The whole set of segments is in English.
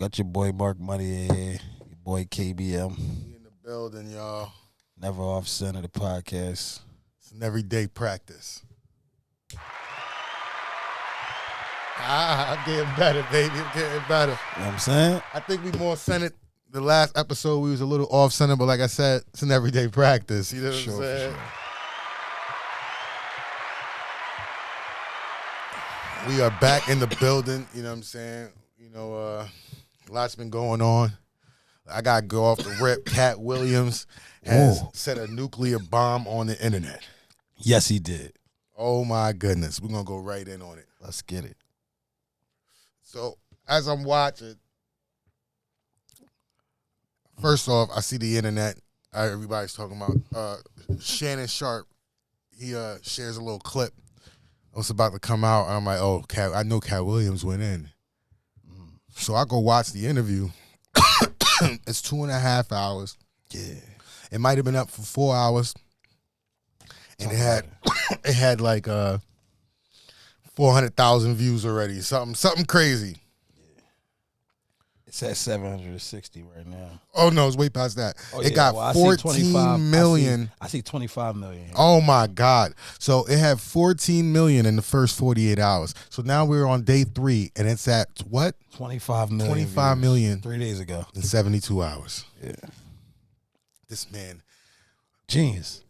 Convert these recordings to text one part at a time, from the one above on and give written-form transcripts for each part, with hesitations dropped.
Got your boy Mark Money in here. Your boy KBM. We in the building, y'all. Never off center the podcast. It's an everyday practice. I'm getting better, baby. I'm getting better. You know what I'm saying? I think we more centered. The last episode, we was a little off center, but like I said, it's an everyday practice. You know what I'm saying? We are back in the building. You know what I'm saying? Lots been going on. I got to go off the rip. Katt Williams has set a nuclear bomb on the internet. Yes, he did. Oh, my goodness. We're going to go right in on it. Let's get it. So, as I'm watching, first off, I see the internet. Everybody's talking about Shannon Sharp. He shares a little clip. It's about to come out. And I'm like, oh, I know Katt Williams went in. So I go watch the interview. It's 2.5 hours. Yeah. It might have been up for 4 hours. And it had like 400,000 views already. Something crazy. Yeah. It's at 760 right now. Oh no, it's way past that. It got got 14 million. I see 25 million. Oh my God. So it had 14 million in the first 48 hours. So now we're on day 3 and it's at what? 25 million. 25 views. million 3 days ago. in 72 hours. Yeah. This man, Genius.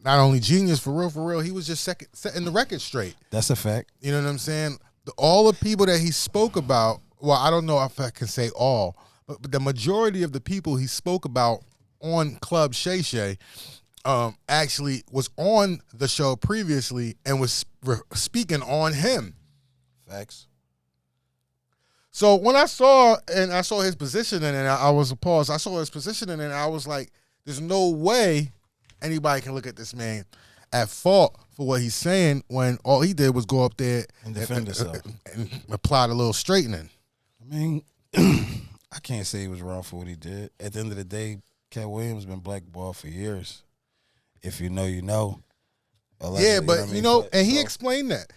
not only genius, for real, he was just setting the record straight. That's a fact. You know what I'm saying? All the people that he spoke about, well, I don't know if I can say all, but the majority of the people he spoke about on Club Shay Shay actually was on the show previously and was speaking on him. Facts. So when I saw his positioning and I was appalled. I saw his positioning and I was like, there's no way anybody can look at this man at fault for what he's saying when all he did was go up there And defend himself. and apply a little straightening. I mean, I can't say he was wrong for what he did. At the end of the day, Katt Williams been blackballed for years. If you know, you know. Allegedly, Yeah, but what I mean? and he So, explained that.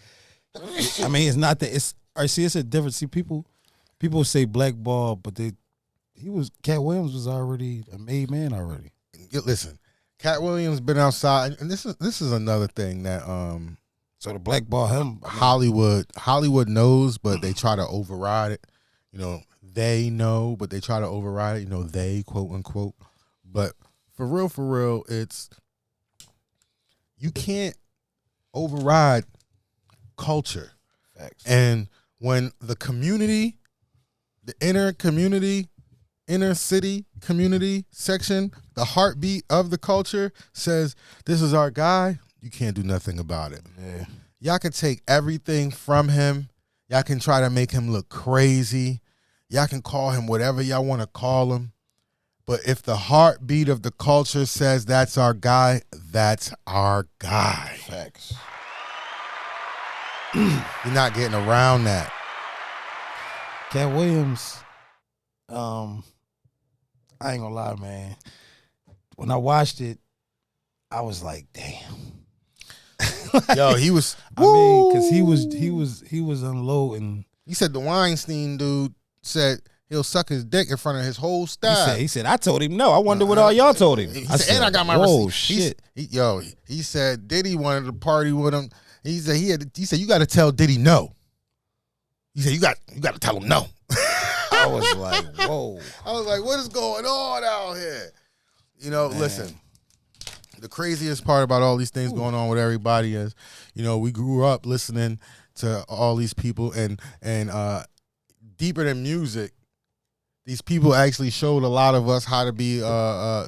I mean, it's not that it's. I see, it's a difference. See, people say blackball, but Katt Williams was already a made man already. Listen, Katt Williams been outside, and this is another thing that So to blackball him, Hollywood knows, but they try to override it. You know, they know, but they try to override it. You know, they quote unquote. But for real, it's you can't override culture. facts. And when the community, the inner city community section, the heartbeat of the culture says, this is our guy, you can't do nothing about it. Yeah. Y'all can take everything from him. Y'all can try to make him look crazy. Y'all can call him whatever y'all want to call him. But if the heartbeat of the culture says that's our guy, that's our guy. Facts. You're not getting around that. Katt Williams, I ain't gonna lie, man. When I watched it, I was like, damn. Yo, he was. I mean, because he was unloading. He said the Weinstein dude said he'll suck his dick in front of his whole staff. He said, I told him no. I wonder what all y'all told him. He I said, said, and I got my whoa, receipt. shit. He said Diddy wanted to party with him. He said he said you got to tell Diddy no. He said you got to tell him no. I was like, whoa. I was like, what is going on out here? You know, Man. Listen. The craziest part about all these things going on with everybody is, you know, we grew up listening to all these people and deeper than music, these people actually showed a lot of us how to be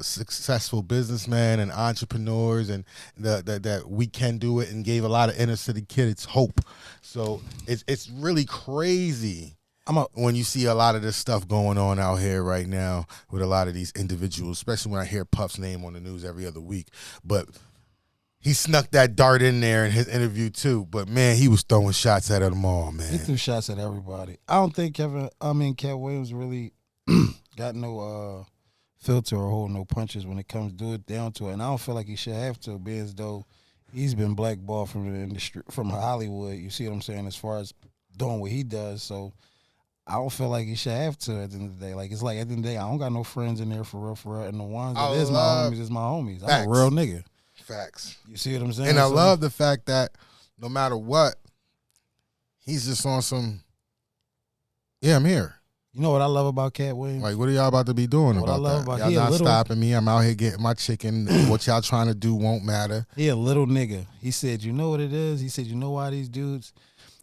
successful businessmen and entrepreneurs, and that we can do it, and gave a lot of inner city kids hope. So it's really crazy when you see a lot of this stuff going on out here right now with a lot of these individuals, especially when I hear Puff's name on the news every other week. But he snuck that dart in there in his interview too. But man, he was throwing shots at them all, man. He threw shots at everybody. I don't think Katt Williams really got no filter or hold no punches when it comes to it down to it. And I don't feel like he should have to, being as though he's been blackballed from the industry, from Hollywood. You see what I'm saying? As far as doing what he does, so I don't feel like you should have to at the end of the day. Like, it's like at the end of the day, I don't got no friends in there for real. And the ones that is my homies is my homies. I'm a real nigga. Facts. You see what I'm saying? And I love the fact that no matter what, he's just on some, I'm here. You know what I love about Katt Williams? Like, what are y'all about to be doing about that? Y'all not stopping me. I'm out here getting my chicken. What y'all trying to do won't matter. He a little nigga. He said, you know what it is? He said, you know why these dudes?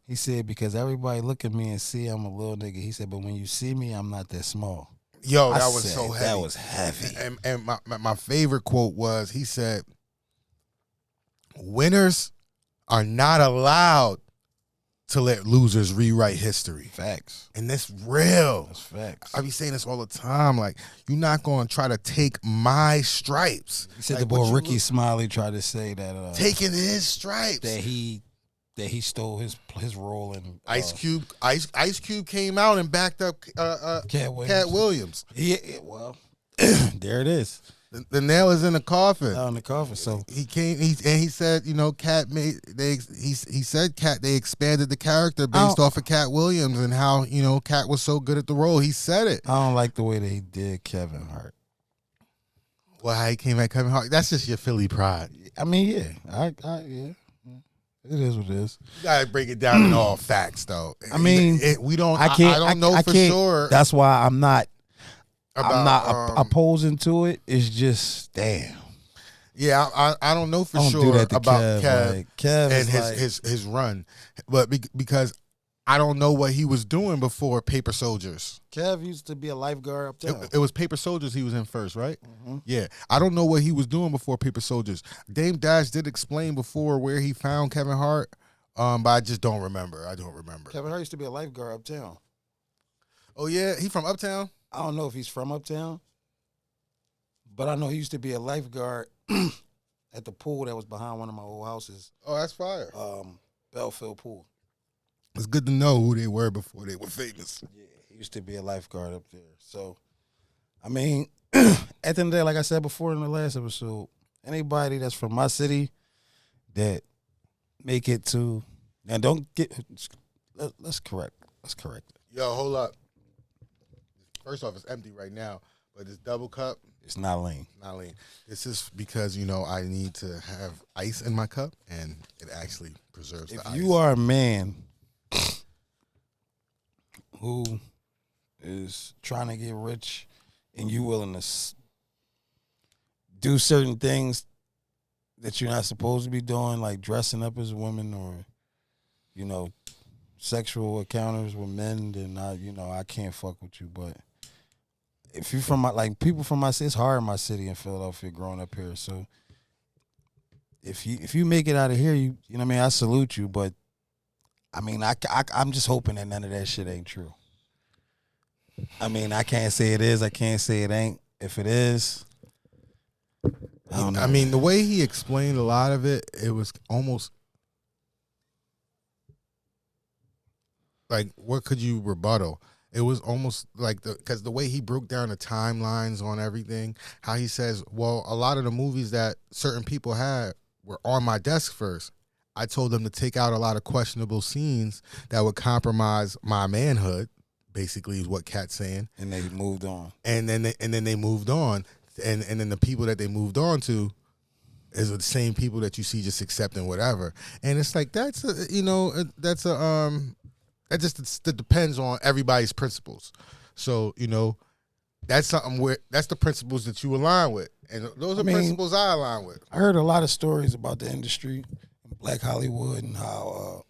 He said, because everybody look at me and see I'm a little nigga. He said, but when you see me, I'm not that small. Yo, that was so heavy. That was heavy. And my favorite quote was, he said, winners are not allowed to let losers rewrite history. Facts. And that's real. That's facts. I be saying this all the time. Like, you're not going to try to take my stripes. He said like, the boy Ricky Smiley tried to say that. Taking his stripes. That he stole his role in Ice Cube. Ice Cube came out and backed up Katt Williams. Well, there it is. The nail is in the coffin. In the coffin. So he came. He said, you know, Katt made. He said Katt. They expanded the character based off of Katt Williams and how, you know, Katt was so good at the role. He said it. I don't like the way that he did Kevin Hart. Well, how he came at Kevin Hart. That's just your Philly pride. I mean, yeah, yeah. It is what it is. You gotta break it down in all facts, though. I mean, we don't. I don't know for sure. That's why I'm not opposing to it. It's just damn. Yeah, I don't know for don't sure do that to about Kev. Like, Kev and is his run, but because I don't know what he was doing before Paper Soldiers. Kev used to be a lifeguard uptown. It was Paper Soldiers he was in first, right? Mm-hmm. Yeah. I don't know what he was doing before Paper Soldiers. Dame Dash did explain before where he found Kevin Hart, but I just don't remember. I don't remember. Kevin Hart used to be a lifeguard uptown. Oh, yeah? He from uptown? I don't know if he's from uptown, but I know he used to be a lifeguard at the pool that was behind one of my old houses. Oh, that's fire. Belfield Pool. It's good to know who they were before they were famous. Yeah, he used to be a lifeguard up there. So, I mean, at the end of the day, like I said before in the last episode, anybody that's from my city that make it to, now don't get, let's correct it. Yo, hold up. First off, it's empty right now, but this double cup, it's not lean. Not lean. This is because, you know, I need to have ice in my cup, and it actually preserves the ice. If you are a man who is trying to get rich and you willing to do certain things that you're not supposed to be doing, like dressing up as women or, you know, sexual encounters with men, then I can't fuck with you. But if you're from people from my city, it's hard in my city in Philadelphia growing up here. So if you make it out of here, you know what I mean, I salute you, but I mean, I'm just hoping that none of that shit ain't true. I mean, I can't say it is. I can't say it ain't. If it is, I don't know. I mean, the way he explained a lot of it, it was almost like, what could you rebuttal? It was almost like because the way he broke down the timelines on everything, how he says, well, a lot of the movies that certain people had were on my desk first. I told them to take out a lot of questionable scenes that would compromise my manhood, basically is what Katt's saying. And they moved on. And then they moved on. And then the people that they moved on to is the same people that you see just accepting whatever. And it's like, that depends on everybody's principles. So, you know, that's something where that's the principles that you align with. And those are principles I align with. I heard a lot of stories about the industry, Black Hollywood, and how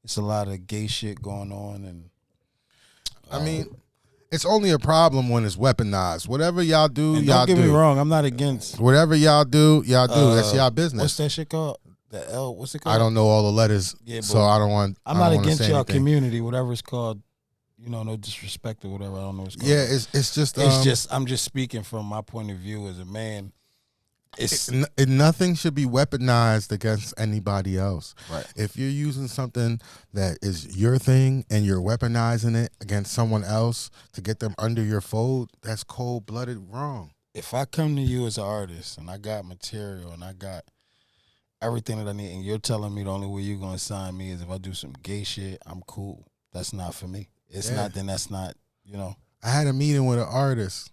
it's a lot of gay shit going on. And I mean, it's only a problem when it's weaponized. Whatever y'all do, y'all do. Don't get me wrong, I'm not against. Whatever y'all do, that's y'all business. What's that shit called? The L. What's it called? I don't know all the letters, so I don't want. I'm not against y'all community, whatever it's called. You know, no disrespect or whatever. I don't know what it's called. Yeah, it's just. I'm just speaking from my point of view as a man. Nothing should be weaponized against anybody else. Right. If you're using something that is your thing and you're weaponizing it against someone else to get them under your fold, that's cold-blooded wrong. If I come to you as an artist and I got material and I got everything that I need, and you're telling me the only way you're gonna sign me is if I do some gay shit, I'm cool. that's not for me. It's Yeah. not, then that's not, you know. I had a meeting with an artist.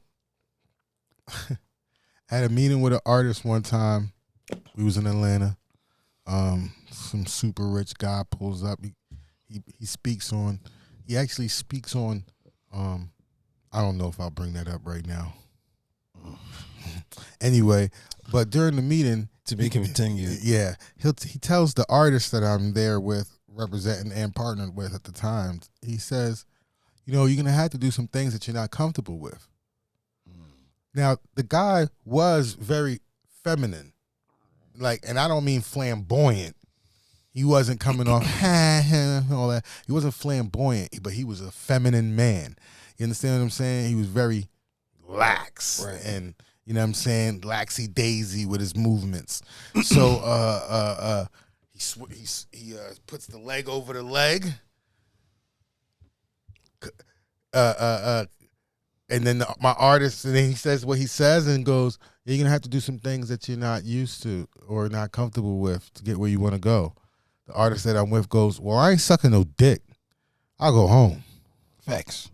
One time. We was in Atlanta. Some super rich guy pulls up. He speaks on. He actually speaks on. I don't know if I'll bring that up right now. Anyway, but during the meeting, To be continued. yeah, he tells the artist that I'm there with, representing and partnered with at the time. He says, you know, you're gonna have to do some things that you're not comfortable with. Now, the guy was very feminine, like, and I don't mean flamboyant. He wasn't coming off all that. He wasn't flamboyant, but he was a feminine man. You understand what I'm saying? He was very lax, Right. and you know what I'm saying, laxy daisy with his movements. So he puts the leg over the leg. And then my artist, and then he says what he says and goes, you're going to have to do some things that you're not used to or not comfortable with to get where you want to go. The artist that I'm with goes, well, I ain't sucking no dick. I'll go home. Facts.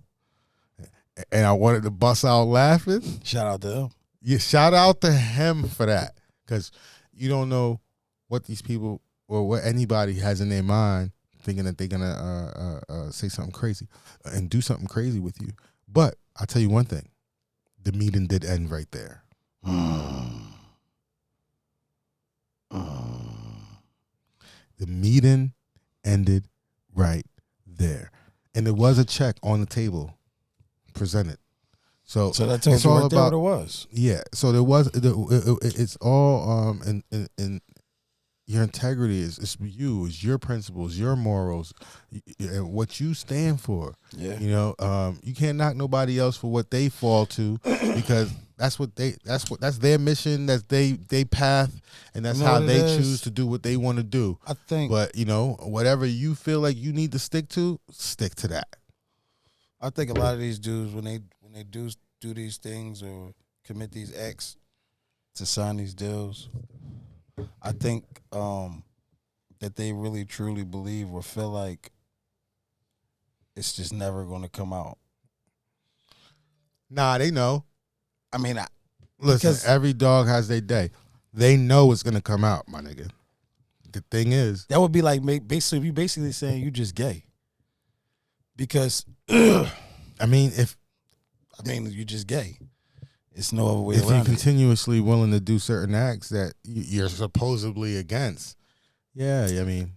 And I wanted to bust out laughing. Shout out to him. Yeah, shout out to him for that, because you don't know what these people or what anybody has in their mind thinking that they're going to say something crazy and do something crazy with you. But I'll tell you one thing. The meeting did end right there. The meeting ended right there. And there was a check on the table presented. So that tells it's you all right there about, what it was. yeah. So there was, it's all in your integrity is you, is your principles, your morals, and what you stand for. Yeah. You know, you can't knock nobody else for what they fall to, because that's their mission, that's they path, and that's You know how what they it is? choose to do what they want to do. I think But you know, whatever you feel like you need to stick to that. a lot of these dudes, when they do these things or commit these acts to sign these deals, I think that they really truly believe or feel like it's just never going to come out. Nah, they know. I mean, Listen, because every dog has their day. They know it's gonna come out, my nigga. The thing is, that would be like basically saying you just gay. Because I mean, you just gay. It's no other way if you're around it. continuously willing to do certain acts that you're supposedly against, yeah, I mean,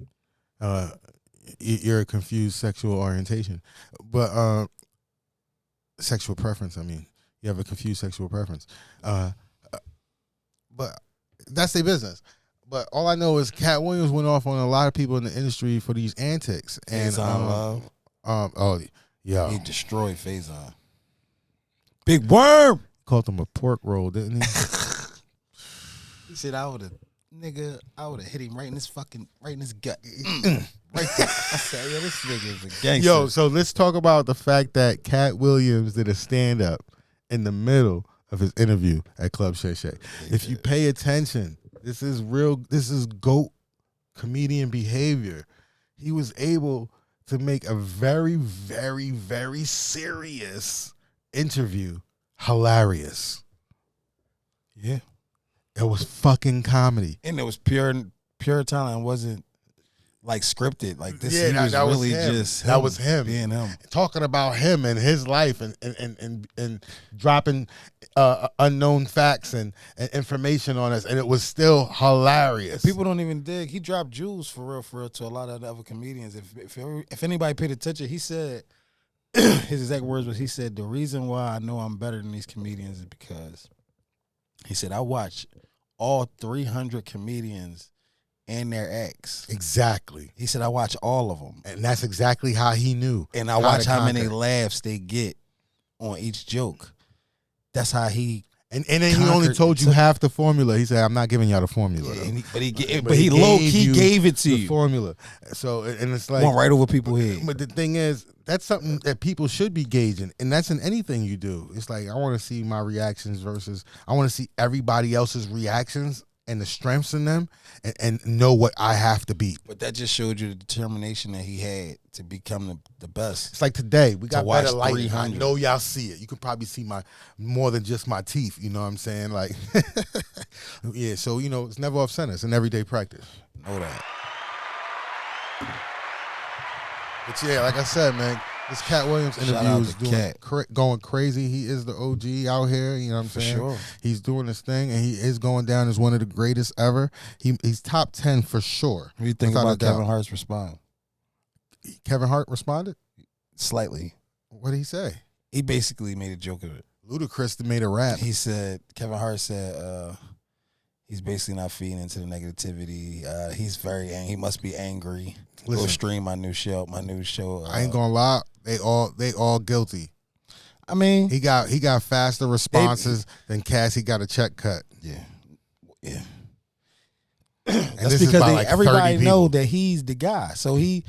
you're a confused sexual orientation, but sexual preference. I mean, you have a confused sexual preference, but that's their business. But all I know is Katt Williams went off on a lot of people in the industry for these antics, and Faison Love. oh yeah, He destroyed Faison. Big worm. called him a pork roll, didn't he? He said I would have hit him right in his gut. Right there. I said, yo, this nigga is a gangster. Yo, so let's talk about the fact that Katt Williams did a stand up in the middle of his interview at Club Shay Shay. If you pay attention, this is GOAT comedian behavior. He was able to make a very, very, very serious interview hilarious. Yeah. It was fucking comedy. And it was pure talent. It wasn't like scripted. Like this, Yeah, he was that was really him. just That was him. being him. Talking about him and his life and dropping unknown facts and information on us, and it was still hilarious. People don't even dig. He dropped jewels for real to a lot of the other comedians. If anybody paid attention, he said his exact words was, he said, the reason why I know I'm better than these comedians is because he said I watch all 300 comedians and their acts. Exactly. He said I watch all of them, And that's exactly how he knew. and I watch how many laughs they get on each joke. That's how he. And then he only told you half the formula. He said, "I'm not giving y'all the formula." Yeah, though. but he low key you gave it to the you. formula. So and it's like Went right over people's head. But the thing is, that's something that people should be gauging, and that's in anything you do. It's like I want to see my reactions versus I want to see everybody else's reactions and the strengths in them and know what I have to be. But that just showed you the determination that he had to become the best. It's like today, we got better lighting. I 300. know y'all see it. You can probably see my more than just my teeth. You know what I'm saying? Like, yeah. So it's never off center. It's an everyday practice. Know that. But yeah, like I said, man, this Katt Williams interview is going crazy. He is the OG out here. You know what I'm saying? Sure. He's doing this thing, and he is going down as one of the greatest ever. He's top 10 for sure. What do you think about Kevin Hart's response? Kevin Hart responded? Slightly. What did he say? He basically made a joke of it. Ludacris made a rap. He said, Kevin Hart said, he's basically not feeding into the negativity. He's very angry. He must be angry. Listen, go stream my new show. I ain't gonna lie. They all guilty. I mean, he got faster responses than Cass. He got a check cut. Yeah. That's because everybody know that he's the guy. So 9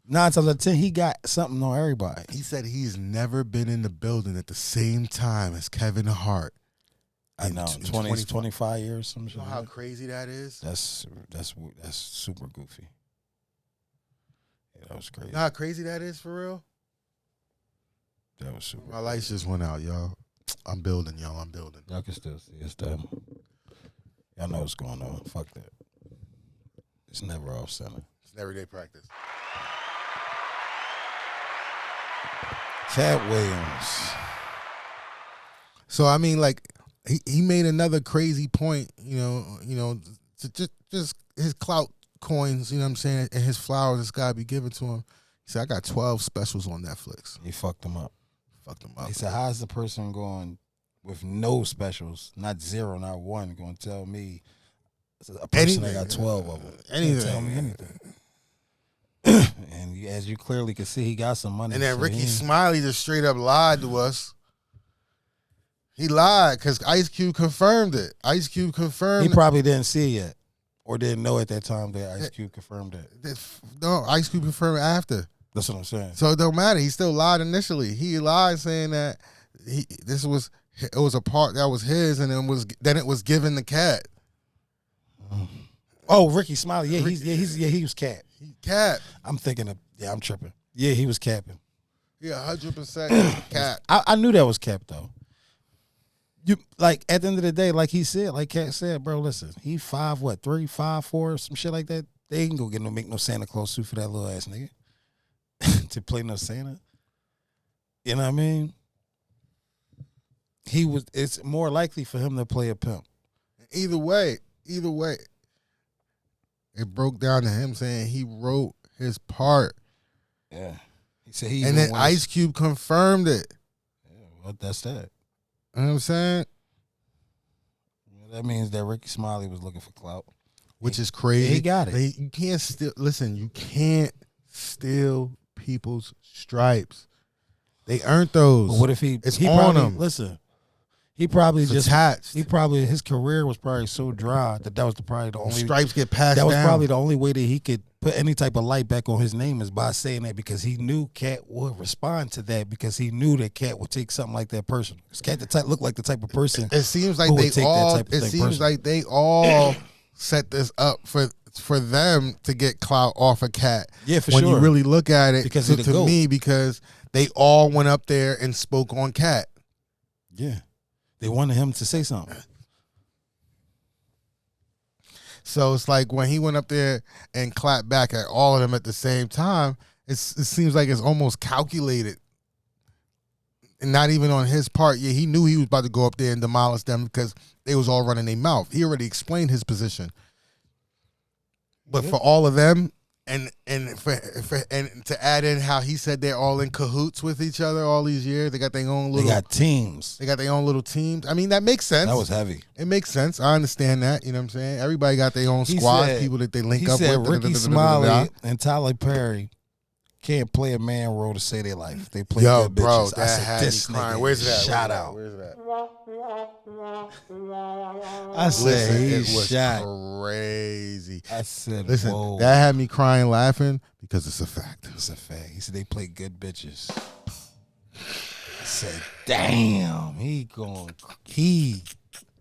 times out of 10, he got something on everybody. He said he's never been in the building at the same time as Kevin Hart. I know, 25 years. Some shit. You know how crazy that is? That's super goofy. Yeah, that was crazy. You know how crazy that is for real? That was super. My lights just went out, y'all. I'm building, y'all. I'm building. Y'all can still see it's them. Y'all know what's going on. Fuck that. It's never off center. It's an everyday practice. Katt Williams. So I mean, like, he made another crazy point. To just his clout coins. You know what I'm saying? And his flowers that's gotta be given to him. He said, I got 12 specials on Netflix. He fucked them up. He said, how's the person going with no specials, not 0, not 1, going to tell me a person that got 12 of them? Anything. Tell me anything. And as you clearly can see, he got some money. And then Ricky Smiley just straight up lied to us. He lied because Ice Cube confirmed it. He probably didn't see it yet or didn't know at that time that Ice Cube confirmed it. No, Ice Cube confirmed it after. That's what I'm saying. So it don't matter. He still lied initially. He lied saying that it was a part that was his, and then it was given to Katt. Oh, Ricky Smiley. Yeah, he was Katt. Katt. I'm thinking of I'm tripping. Yeah, he was capping. Yeah, 100% Katt. I knew that was Cap though. You like at the end of the day, like he said, like Katt said, bro, listen, he 5'3", 5'4", some shit like that. They ain't gonna make no Santa Claus suit for that little ass nigga. To play no Santa. You know what I mean? It's more likely for him to play a pimp. Either way, it broke down to him saying he wrote his part. Yeah. He said and then Ice Cube confirmed it. Yeah, well, that's that. You know what I'm saying? That means that Ricky Smiley was looking for clout. Which is crazy. He got it. You can't you can't steal people's stripes. They earned those. But what if he on probably, him? Listen, he probably it's attached. His career was probably so dry that was probably the only stripes get passed down. That was down. probably the only way that he could put any type of light back on his name is by saying that, because he knew Katt would respond to that, because he knew that Katt would take something like that personal. Because Katt looked like the type of person. It seems like they all set this up for them to get clout off of Katt. Yeah, for when sure. When you really look at it, because to me, because they all went up there and spoke on Katt. Yeah. They wanted him to say something. So it's like when he went up there and clapped back at all of them at the same time, it seems like it's almost calculated. And not even on his part. Yeah, he knew he was about to go up there and demolish them because they was all running their mouth. He already explained his position. But for all of them, and to add in how he said they're all in cahoots with each other all these years, they got their own little. They got teams. They got their own little teams. I mean, that makes sense. That was heavy. It makes sense. I understand that. You know what I'm saying? Everybody got their own squad, people that they link up with. He said Ricky Smiley and Tyler Perry can't play a man role to save their life. They play good bitches. Bro, I said, this nigga, where's that? Shout out. Where's that? I said, it was shot. Crazy. I said, listen, whoa. that had me crying, laughing, because it's a fact. It's a fact. He said they play good bitches. I said, damn.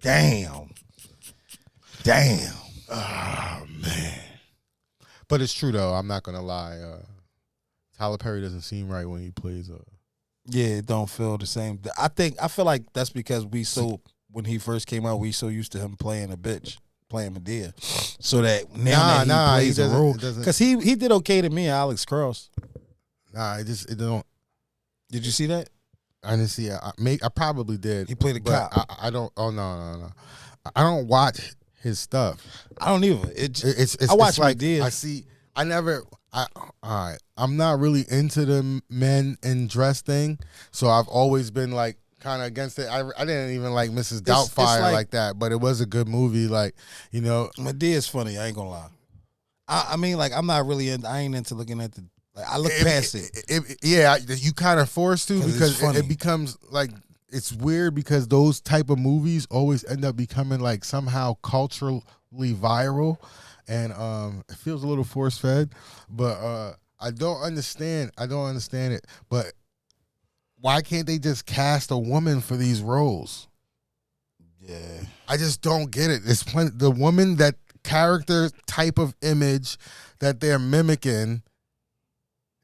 Damn. Damn. Oh man. But it's true though. I'm not gonna lie. Tyler Perry doesn't seem right when he plays. Yeah, it don't feel the same. I feel like that's because when he first came out, we so used to him playing a bitch, playing Madea, so that now that he plays a role, because he did okay to me, Alex Cross. Nah, it don't. Did you see that? I didn't see it. I probably did. He played a cop. I don't. Oh no. I don't watch his stuff. I don't either. I watch like Madea. I see. All right. I'm not really into the men in dress thing, so I've always been like kind of against it. I didn't even like Mrs. Doubtfire like that, but it was a good movie. Like, you know, Madea's funny. I ain't gonna lie. I mean, like, I'm not really I ain't into looking at the. Like, I look past it. Yeah, you kind of forced to because it becomes like it's weird because those type of movies always end up becoming like somehow culturally viral, and it feels a little force fed, but I don't understand it. But why can't they just cast a woman for these roles? Yeah, I just don't get it. It's the woman, that character type of image that they're mimicking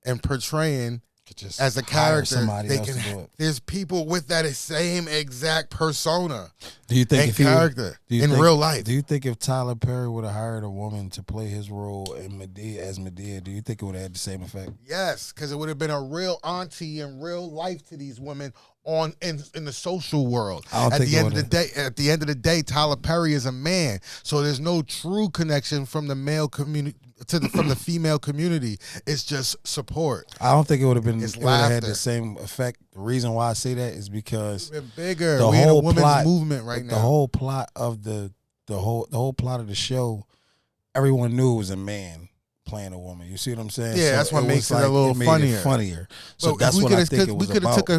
and portraying as a character. There's people with that same exact persona. Do you think character in real life? Do you think if Tyler Perry would have hired a woman to play his role in Madea, do you think it would have had the same effect? Yes, because it would have been a real auntie in real life to these women in the social world. At the end of the day, Tyler Perry is a man, so there's no true connection from the male community from the female community. It's just support. I don't think it would have been. It would have had the same effect. The reason why I say that is because it's been bigger. We're in a women's movement right now. The whole plot of the whole plot of the show, everyone knew it was a man playing a woman. You see what I'm saying? Yeah, so that's what makes it a little funnier. So that's what I think it was about.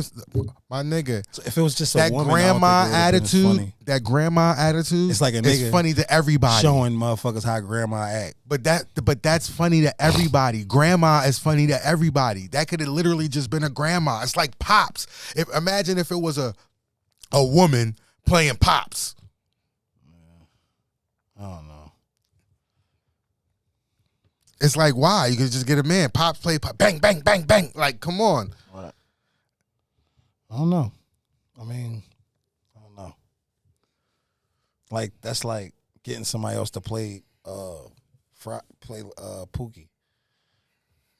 My nigga. So if it was just that a woman, grandma attitude, it's like a nigga. It's funny to everybody. Showing motherfuckers how grandma act. But that's funny to everybody. Grandma is funny to everybody. That could have literally just been a grandma. It's like Pops. Imagine if it was a woman playing Pops. I don't know. It's like, why? You could just get a man. Pops play pop. Bang, bang, bang, bang. Like, come on. Right. I don't know. I mean, I don't know. Like, that's like getting somebody else to play Pookie.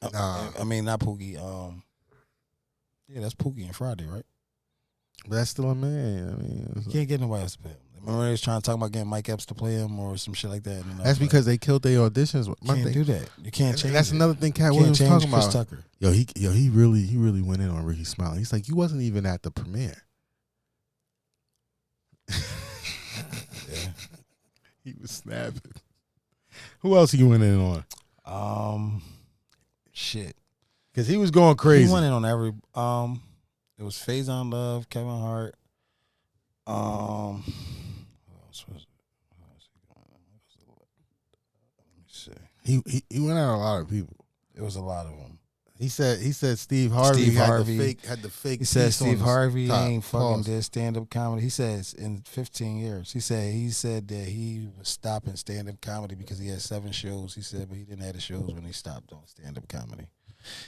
I mean, not Pookie. Yeah, that's Pookie and Friday, right? But that's still a man. I mean, can't get nobody else to play him. Remember they was trying to talk about getting Mike Epps to play him or some shit like that. That's because they killed their auditions. You can't do that. You can't change. That's another thing Katt Williams talking about. Chris Tucker. He really went in on Ricky Smiley. He's like, you wasn't even at the premiere. Yeah. He was snapping. Who else he went in on? Shit. Because he was going crazy. He went in on every. It was Faison Love, Kevin Hart. Let me see. He went out a lot of people. It was a lot of them. He said Steve Harvey had the fake. He said Steve Harvey ain't fucking did stand up comedy. He says in 15 years. He said that he was stopping stand up comedy because he had 7 shows. He said, but he didn't have the shows when he stopped on stand up comedy.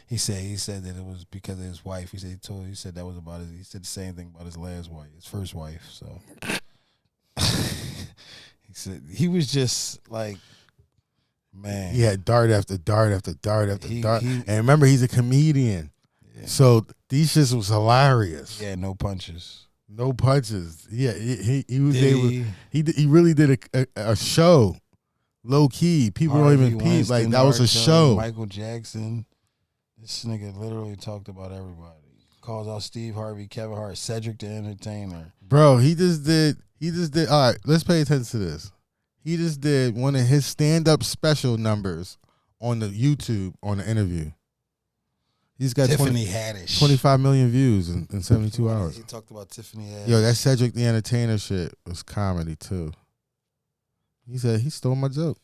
He said that it was because of his wife. He said that was about his. He said the same thing about his last wife, his first wife. So he said he was just like, man. Yeah, dart after dart after dart after dart. And remember, he's a comedian, so these shits was hilarious. Yeah, no punches. No punches. Yeah, he was able. He really did a show, low key. People don't even peep. Like that was a show. Michael Jackson. This nigga literally talked about everybody. Calls out Steve Harvey, Kevin Hart, Cedric the Entertainer. Bro, he just did. All right, let's pay attention to this. He just did one of his stand-up special numbers on the YouTube on the interview. He's got Tiffany Haddish. 25 million views in 72 hours. He talked about Tiffany Haddish. Yo, that Cedric the Entertainer shit was comedy too. He said he stole my joke.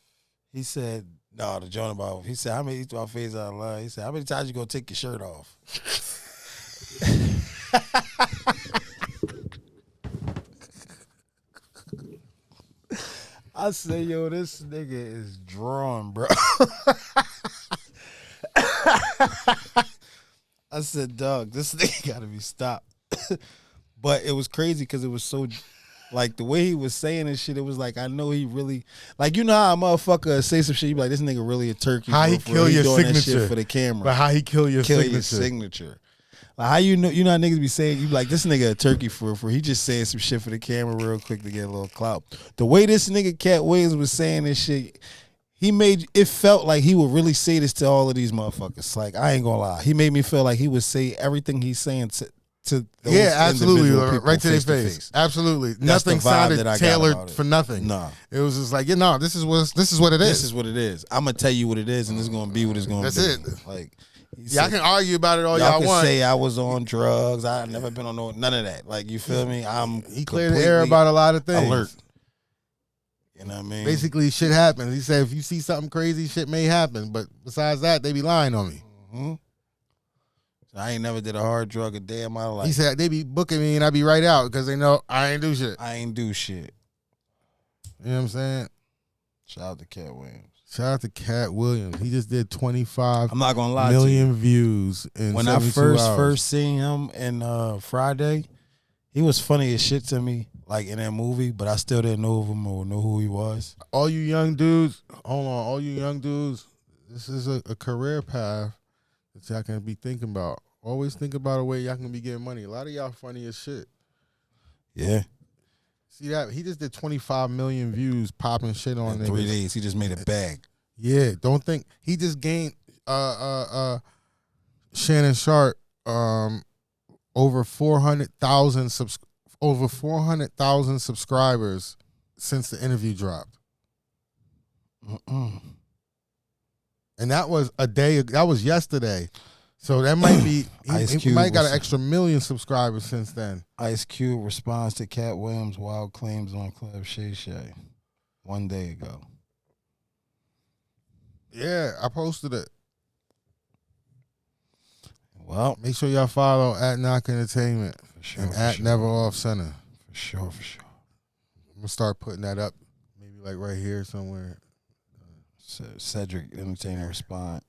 He said, no, the joint about, he said, how many about Phase Out of Love? He said, how many times you gonna take your shirt off? I say, yo, this nigga is drawn, bro. I said, dog, this nigga gotta be stopped. But it was crazy because it was so, like, the way he was saying this shit, it was like, I know he really, like, you know how a motherfucker say some shit, you be like, this nigga really a turkey. How he kill your doing that signature shit for the camera. But how he kill your signature. Like, how you know how niggas be saying, you be like, this nigga a turkey for he just saying some shit for the camera real quick to get a little clout. The way this nigga Katt Williams was saying this shit, he made it felt like he would really say this to all of these motherfuckers. Like, I ain't gonna lie. He made me feel like he would say everything he's saying to those absolutely, right to their face. Absolutely, That's nothing the vibe sounded that I got tailored about it. for nothing. Nah, it was just like, this is what it is. This is what it is. I'm gonna tell you what it is, and this is gonna be what it's gonna That's be. it. Like, y'all can argue about it all y'all y'all can want. say I was on drugs. I never been on none of that. Like, you feel me? He cleared the air about a lot of things. Alert. You know what I mean? Basically, shit happens. He said, if you see something crazy, shit may happen. But besides that, they be lying on me. Mm-hmm. So I ain't never did a hard drug a day in my life. He said they be booking me and I be right out because they know I ain't do shit. I ain't do shit. You know what I'm saying? Shout out to Katt Williams. Shout out to Katt Williams. He just did 25 I'm not gonna lie million to you. views in when 72 I hours. first seen him in Friday, he was funny as shit to me, like in that movie, but I still didn't know of him or know who he was. All you young dudes, this is a career path that y'all can be thinking about. Always think about a way y'all can be getting money. A lot of y'all funny as shit. Yeah. See that? He just did 25 million views popping shit on in 3 days. He just made a bag. Yeah, don't think he just gained Shannon Sharp over 400,000 subscribers since the interview dropped. And that was that was yesterday. So that might be he might got an extra 1 million subscribers since then. Ice Cube responds to Katt Williams' wild claims on Club Shay Shay 1 day ago. Yeah, I posted it. Well, make sure y'all follow at Nook Entertainment and at Never Off Center. For sure. I'm gonna start putting that up, maybe like right here somewhere. Cedric Entertainer respond.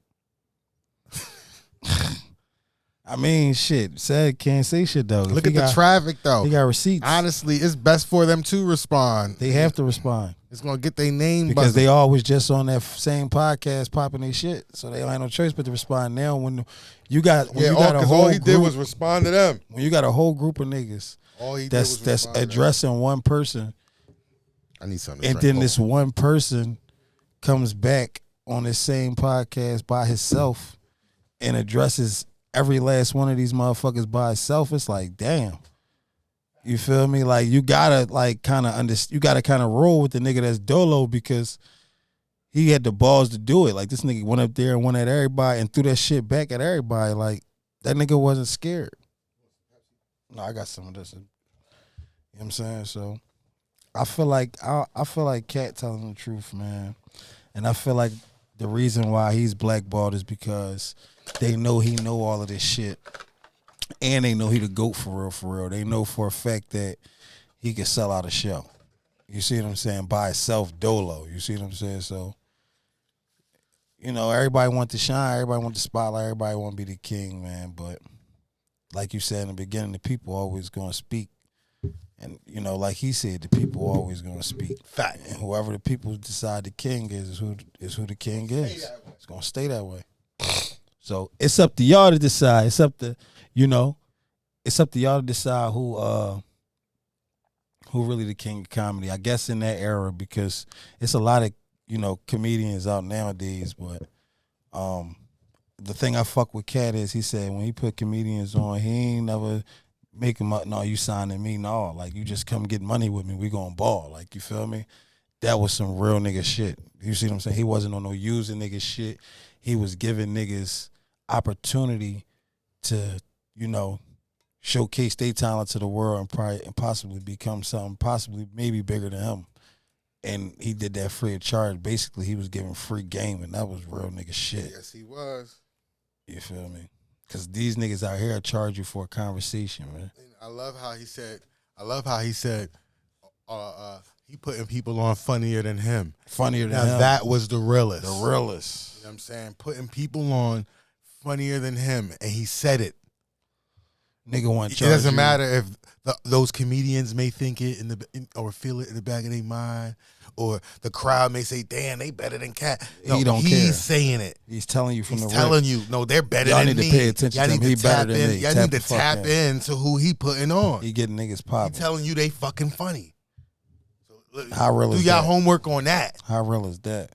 I mean, shit. Ced can't say shit though. Look at the traffic though. He got receipts. Honestly, it's best for them to respond. They have to respond. It's gonna get their name because they always just on that same podcast popping their shit, so they don't have no choice but to respond. Now when you got a whole all he did was respond to them. When you got a whole group of niggas that's addressing one person, I need something. And then this one person comes back on the same podcast by himself and addresses every last one of these motherfuckers by itself. It's like, damn. You feel me? Like, you gotta kind of roll with the nigga that's dolo because he had the balls to do it. Like, this nigga went up there and went at everybody and threw that shit back at everybody. Like, that nigga wasn't scared. No, I got some of this. You know what I'm saying? So I feel like Katt telling the truth, man. And I feel like the reason why he's blackballed is because they know he know all of this shit. And they know he the GOAT for real. They know for a fact that he can sell out a show. You see what I'm saying? By itself, dolo. You see what I'm saying? So, you know, everybody want to shine. Everybody want the spotlight. Everybody want to be the king, man. But like you said in the beginning, the people always going to speak. And, you know, like he said, the people always going to speak. Fact. And whoever the people decide the king is who the king is. It's going to stay that way. So it's up to y'all to decide. It's up to, you know, it's up to y'all to decide who really the king of comedy. I guess in that era, because it's a lot of, you know, comedians out nowadays. But the thing I fuck with Katt is he said when he put comedians on, he ain't never make him up. No, you signing me? No, like you just come get money with me. We gonna ball. Like, you feel me? That was some real nigga shit. You see what I'm saying? He wasn't on no using nigga shit. He was giving niggas opportunity to, you know, showcase their talent to the world and possibly become something possibly maybe bigger than him. And he did that free of charge. Basically, he was giving free game, and that was real nigga shit. Yes, he was. You feel me? Because these niggas out here charge you for a conversation, man. And I love how he said He putting people on funnier than him. Funnier than now him. That was the realest. The realest. You know what I'm saying? Putting people on funnier than him, and he said it. Nigga want. It doesn't matter if those comedians may think it or feel it in the back of their mind, or the crowd may say, "Damn, they better than Katt." No, he don't care. He's saying it. He's telling you from He's the telling rip. you, no, they're better Y'all than need me. to pay attention Y'all to need him. He to better tap than in. me. Y'all Tap need the to fuck tap into who he putting on. He getting niggas He popping. telling you they fucking funny. So, How real do is y'all that? homework on that? How real is that?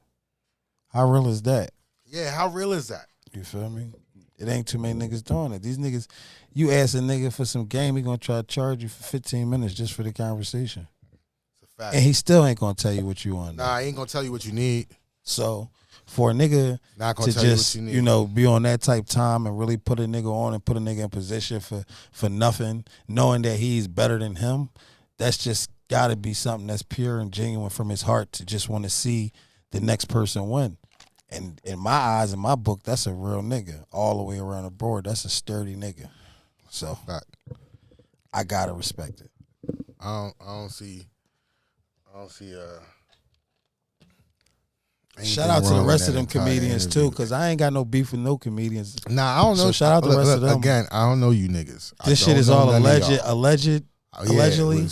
How real is that? Yeah, how real is that? You feel me? It ain't too many niggas doing it. These niggas, you ask a nigga for some game, he gonna try to charge you for 15 minutes just for the conversation. It's a fact. And he still ain't gonna tell you what you want. Nah, he ain't gonna tell you what you need. So for a nigga Not gonna to tell just, you what you need. be on that type time and really put a nigga on and put a nigga in position for nothing, knowing that he's better than him, that's just gotta be something that's pure and genuine from his heart to just want to see the next person win. And in my eyes, in my book, that's a real nigga all the way around the board. That's a sturdy nigga. So Fact. I gotta respect it. I don't see. Shout out to the rest of them comedians too, because I ain't got no beef with no comedians. Nah, I don't know. So shout out to the rest of them. Again, I don't know you niggas. This shit is all allegedly.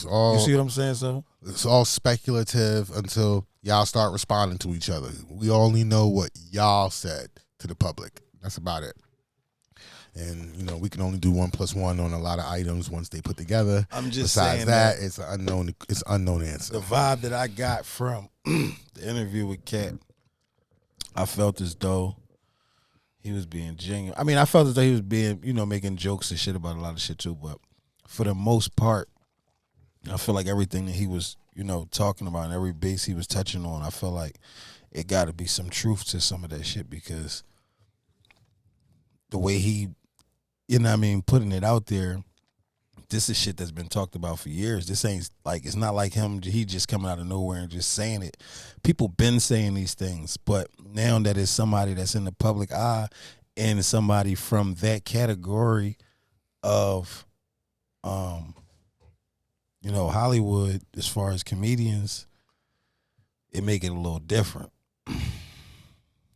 All, you see what I'm saying? So it's all speculative until y'all start responding to each other. We only know what y'all said to the public. That's about it. And we can only do 1 + 1 on a lot of items once they put together. I'm just Besides saying that, it's an unknown. It's an unknown answer. The vibe that I got from the interview with Katt, I felt as though he was being genuine. I mean, I felt as though he was being, making jokes and shit about a lot of shit too. But for the most part, I feel like everything that he was, talking about and every base he was touching on, I feel like it got to be some truth to some of that shit, because the way he, putting it out there, this is shit that's been talked about for years. This ain't like, it's not like he just coming out of nowhere and just saying it. People been saying these things, but now that it's somebody that's in the public eye and somebody from that category of, Hollywood, as far as comedians, it make it a little different.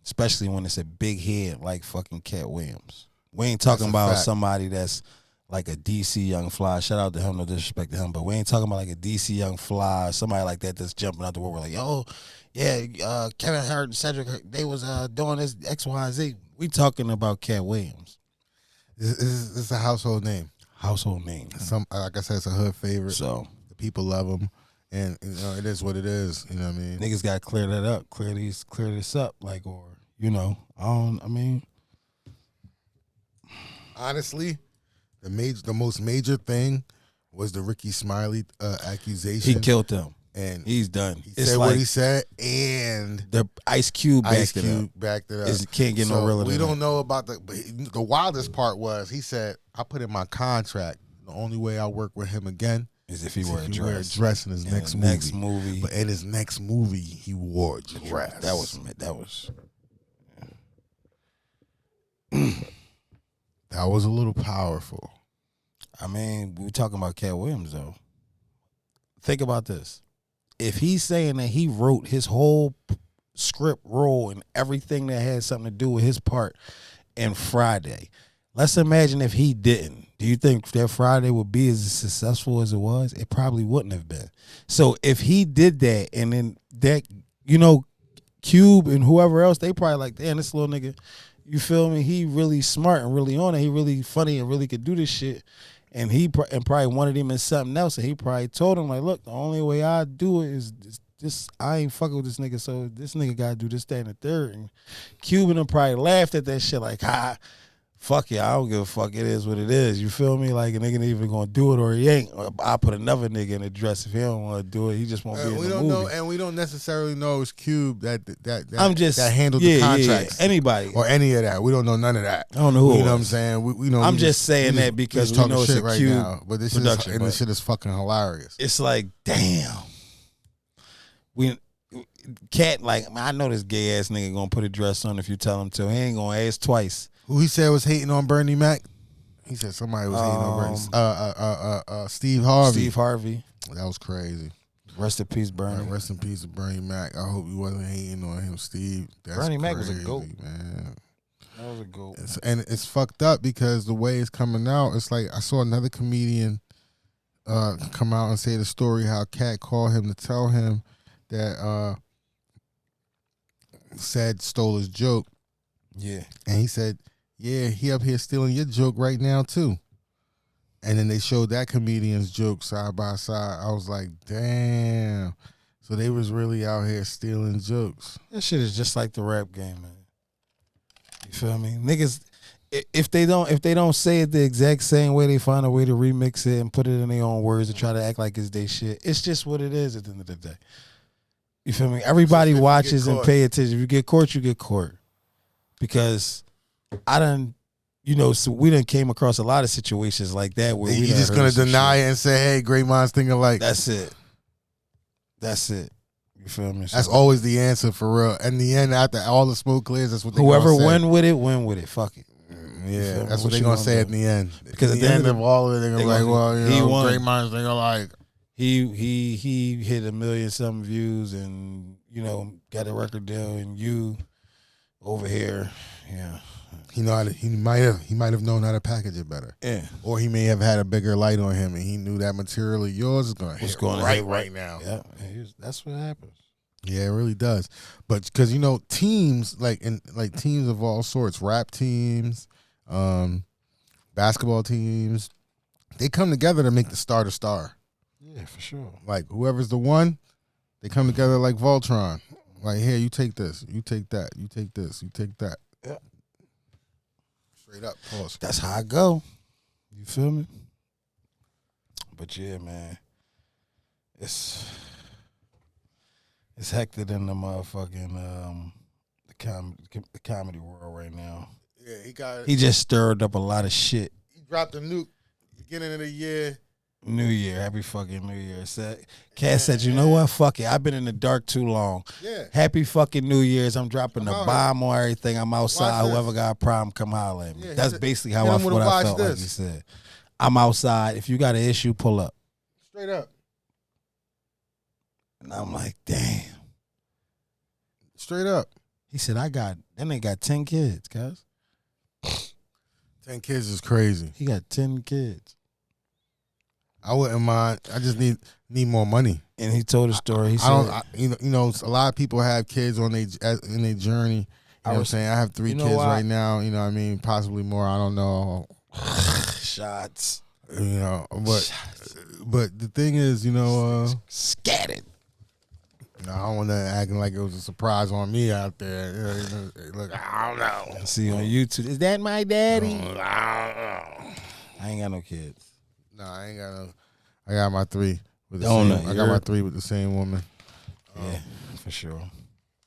Especially when it's a big head like fucking Katt Williams. We ain't talking about somebody that's like a DC Young Fly. Shout out to him, no disrespect to him, but we ain't talking about like a DC Young Fly, somebody like that that's jumping out the world. We're like, yo, yeah, Kevin Hart and Cedric, they was doing this X, Y, and Z. We talking about Katt Williams. It's a household name. Household name. Like I said, it's a hood favorite. So the people love him, and it is what it is. You know what I mean? Niggas got to clear that up, clear this up, like, or honestly, the most major thing was the Ricky Smiley accusation. He killed him, and he's done. He said what he said, and the Ice Cube backed it up. It can't get no realer. We don't know about the wildest part was he said, "I put in my contract the only way I work with him again is if he wear a dress in his next movie. But in his next movie, he wore a dress. That was. That was a little powerful. I mean, we're talking about Katt Williams, though. Think about this. If he's saying that he wrote his whole script role and everything that had something to do with his part in Friday, let's imagine if he didn't. Do you think that Friday would be as successful as it was? It probably wouldn't have been. So if he did that, and then that, Cube and whoever else, they probably like, damn, this little nigga, you feel me? He really smart and really on it. He really funny and really could do this shit. And he probably wanted him in something else. And he probably told him, like, look, the only way I do it is this. I ain't fucking with this nigga, so this nigga got to do this, that, and the third. And Cube and them probably laughed at that shit like, fuck yeah, I don't give a fuck. It is what it is. You feel me? Like, a nigga ain't even gonna do it, or he ain't. Or I put another nigga in the dress if he don't want to do it. He just won't be in the movie. And we don't necessarily know it's Cube that handled the contracts. Yeah. Anybody or any of that. We don't know none of that. I don't know who. You know what I'm saying? We know. I'm just saying that because we know it's a Cube now. But this production. This shit is fucking hilarious. It's like, damn. Katt, like, I know this gay ass nigga gonna put a dress on if you tell him to. He ain't gonna ask twice. Who he said was hating on Bernie Mac? He said somebody was hating on Bernie. Steve Harvey. Steve Harvey. That was crazy. Rest in peace, Bernie. Rest in peace to Bernie Mac. I hope you wasn't hating on him, Steve. That's Bernie Mac crazy, was a goat, man. That was a goat. And it's fucked up because the way it's coming out, it's like I saw another comedian come out and say the story how Katt called him to tell him that Sad stole his joke. Yeah. And he said, yeah, he up here stealing your joke right now too. And then they showed that comedian's joke side by side. I was like, damn. So they was really out here stealing jokes. That shit is just like the rap game, man. You feel me? Niggas, if they don't say it the exact same way, they find a way to remix it and put it in their own words and try to act like it's their shit. It's just what it is at the end of the day. You feel me? Everybody watches and pay attention. If you get caught, you get caught. Because so we done came across a lot of situations like that where you just gonna deny it and say, "Hey, great minds think alike." That's it. You feel me? That's always the answer for real. In the end, after all the smoke clears, that's what they whoever gonna say. win with it. Fuck it. Yeah, that's what they're gonna say in the end. Because at the end of all of it, they're gonna be like, "Well, he won. Great minds think alike." He hit 1 million something views and got a record deal, and you over here, yeah. He might have known how to package it better. Yeah. Or he may have had a bigger light on him and he knew that material of yours is going to hit right now. Yeah. That's what happens. Yeah, it really does. But because teams teams of all sorts, rap teams, basketball teams, they come together to make the star to star. Yeah, for sure. Like whoever's the one, they come together like Voltron. Like, here, you take this, you take that, you take this, you take that. Yeah. Straight up, pause. That's how I go. You feel me? But yeah, man, it's hectic in the motherfucking the comedy world right now. Yeah, he just stirred up a lot of shit. He dropped a Nook beginning of the year. New Year, happy fucking New Year. Katt said, you know what? Fuck it. I've been in the dark too long. Yeah. Happy fucking New Year's. I'm dropping the bomb on everything. I'm outside. Whoever got a problem, come holler at me. Yeah, that's basically how I felt like he said. I'm outside. If you got an issue, pull up. Straight up. And I'm like, damn. Straight up. He said, they got 10 kids, guys. 10 kids is crazy. He got 10 kids. I wouldn't mind. I just need more money. And he told a story. He said, a lot of people have kids in their journey. You know what I'm saying? I have 3 kids right now. You know what I mean? Possibly more. I don't know. Shots. But the thing is, scattered. I don't want to acting like it was a surprise on me out there. Look, I don't know. See on YouTube, is that my daddy? I don't know. I ain't got no kids. No, I ain't got no. I got my 3 with the same. I got my 3 with the same woman. Yeah, for sure.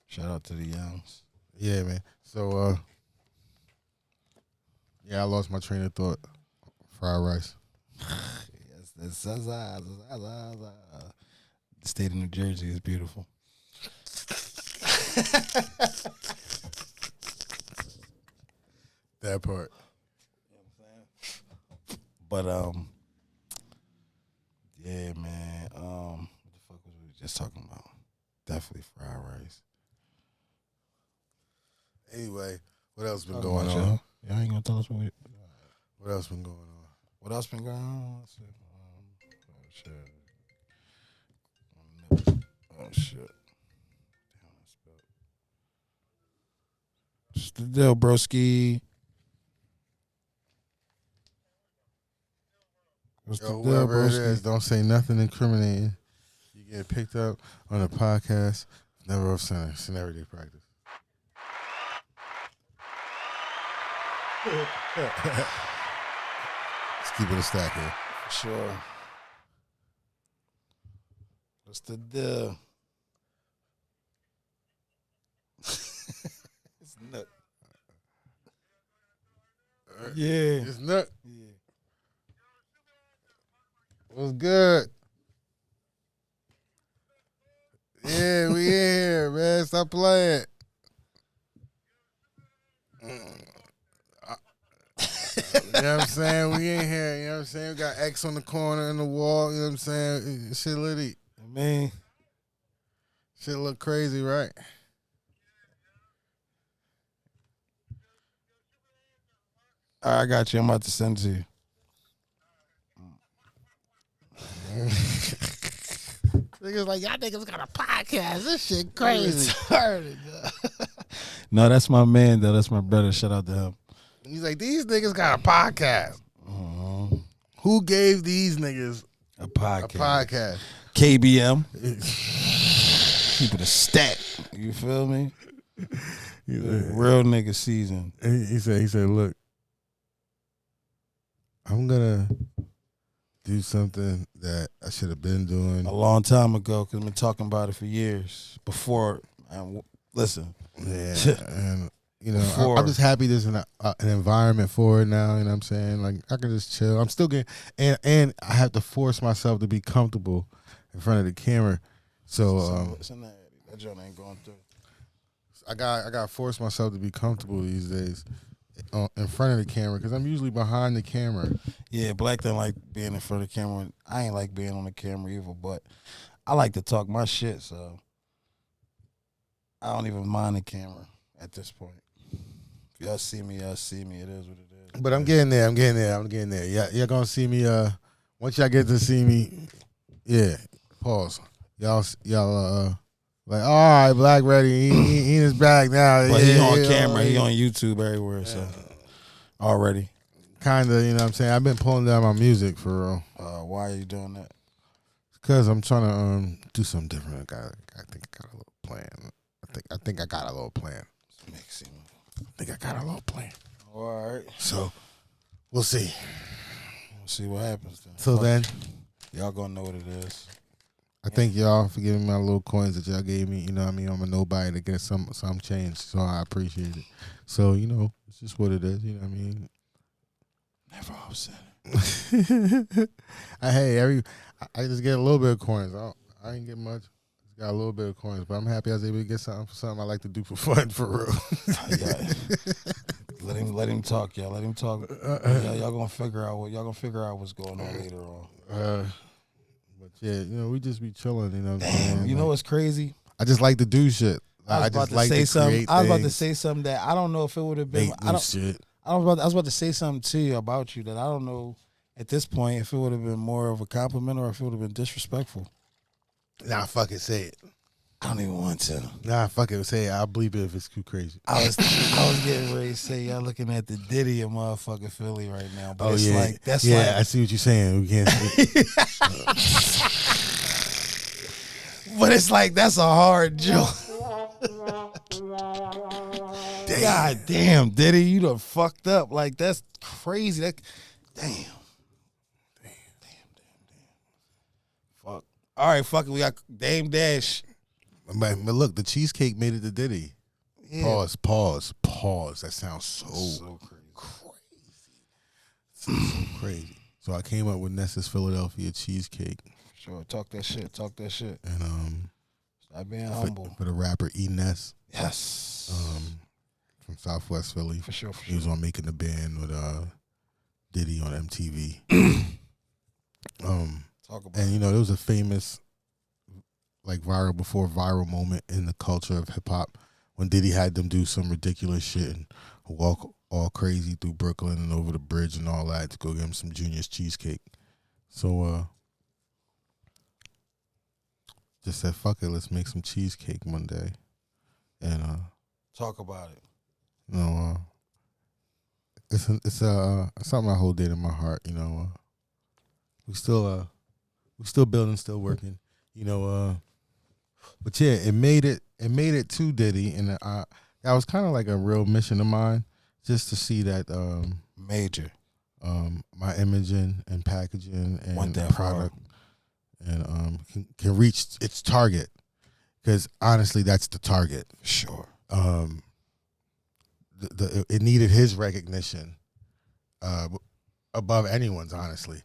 Shout out to the Youngs. Yeah, man. So, I lost my train of thought. Fried rice. Yes, the state of New Jersey is beautiful. That part. But yeah, man. What the fuck was we just talking about? Definitely fried rice. Anyway, what else been going on? Y'all ain't gonna tell us what else been going on? What else been going on? Let's see. Oh shit. Damn, I spelled. Just the deal, broski. Whoever it is, don't say nothing incriminating. You get picked up on a podcast. Never off center. It's an everyday practice. Let's keep it a stack here. Sure. What's the deal? It's Nook. Yeah. It's Nook. Yeah. What's good? Yeah, we in here, man. Stop playing. You know what I'm saying? We in here. You know what I'm saying? We got X on the corner and the wall. You know what I'm saying? Shit litty. Man, Shit look crazy, right? All right, I got you. I'm about to send it to you. Niggas like, y'all niggas got a podcast. This shit Crazy. crazy. No, that's my man, though. That's my brother. Shout out to him. He's like, these niggas got a podcast. Who gave these niggas A a podcast. podcast? KBM. Keep it a stack. You feel me? Real nigga season. He said, look, I'm gonna do something that I should have been doing A long time ago, because I've been talking about it for years. Before, listen. Yeah, and you know, Before. I'm just happy there's an environment for it now. You know what I'm saying? Like I can just chill. I'm still getting, and I have to force myself to be comfortable in front of the camera. So that joint ain't going through. I got to force myself to be comfortable these days in front of the camera because I'm usually behind the camera. Yeah, Black don't like being in front of the camera. I ain't like being on the camera either, but I like to talk my shit, so I don't even mind the camera at this point. If y'all see me, y'all see me. It is what it is. But I'm getting there. Yeah, you're gonna see me. Once y'all get to see me, yeah. Pause. Y'all. Like, all right, Black ready. He in his bag now. But yeah, he on camera. He on YouTube everywhere. So already. Kind of, you know what I'm saying? I've been pulling down my music for real. Why are you doing that? Because I'm trying to do something different. I think I got a little plan. I think I got a little plan. I think I got a little plan. All right. So we'll see. We'll see what happens then. Till then, y'all gonna know what it is. I thank y'all for giving me my little coins that y'all gave me. You know what I mean? I'm a nobody to get some change, so I appreciate it. So, you know, it's just what it is. You know what I mean? Never upset it. I just get a little bit of coins. I ain't get much. Just got a little bit of coins, but I'm happy I was able to get something for something I like to do for fun, for real. Let him talk, y'all. Let him talk. Y'all gonna figure out what's going on later on. But yeah, you know, we just be chilling. You know what I'm Damn, saying? you know what's crazy? I just like to do shit. I was about to say something that I don't know if it would have been. I was about to say something to you about you that I don't know at this point if it would have been more of a compliment or if it would have been disrespectful. Nah, fuck it, say it. I don't even want to. Nah, fuck it, say it. I'll bleep it if it's too crazy. I was getting ready to say y'all looking at the Diddy of motherfucking Philly right now, but it's like that's like I see what you're saying. We can't. But it's like that's a hard joke. God damn, Diddy, you done fucked up. Like that's crazy. Damn. Fuck. All right, fuck it. We got Dame Dash. But look, the Cheesecake made it to Diddy. Yeah. Pause. That sounds so crazy. So I came up with Ness's Philadelphia Cheesecake. Sure, talk that shit. And stop being humble. For the rapper Ness. Yes. From Southwest Philly. For sure. He was on Making the Band with Diddy on MTV. Talk about and you know, there was a famous viral moment in the culture of hip hop when Diddy had them do some ridiculous shit and walk all crazy through Brooklyn and over the bridge and all that to go get him some Junior's cheesecake. So just said, fuck it, let's make some cheesecake one day. And talk about it. You know, it's something I hold dear to my heart. You know, we still building, still working. You know, but yeah, it made it to Diddy, and that was kind of like a real mission of mine, just to see that major, my imaging and packaging and that product, and can reach its target, because honestly, that's the target. Sure. It needed his recognition above anyone's, honestly.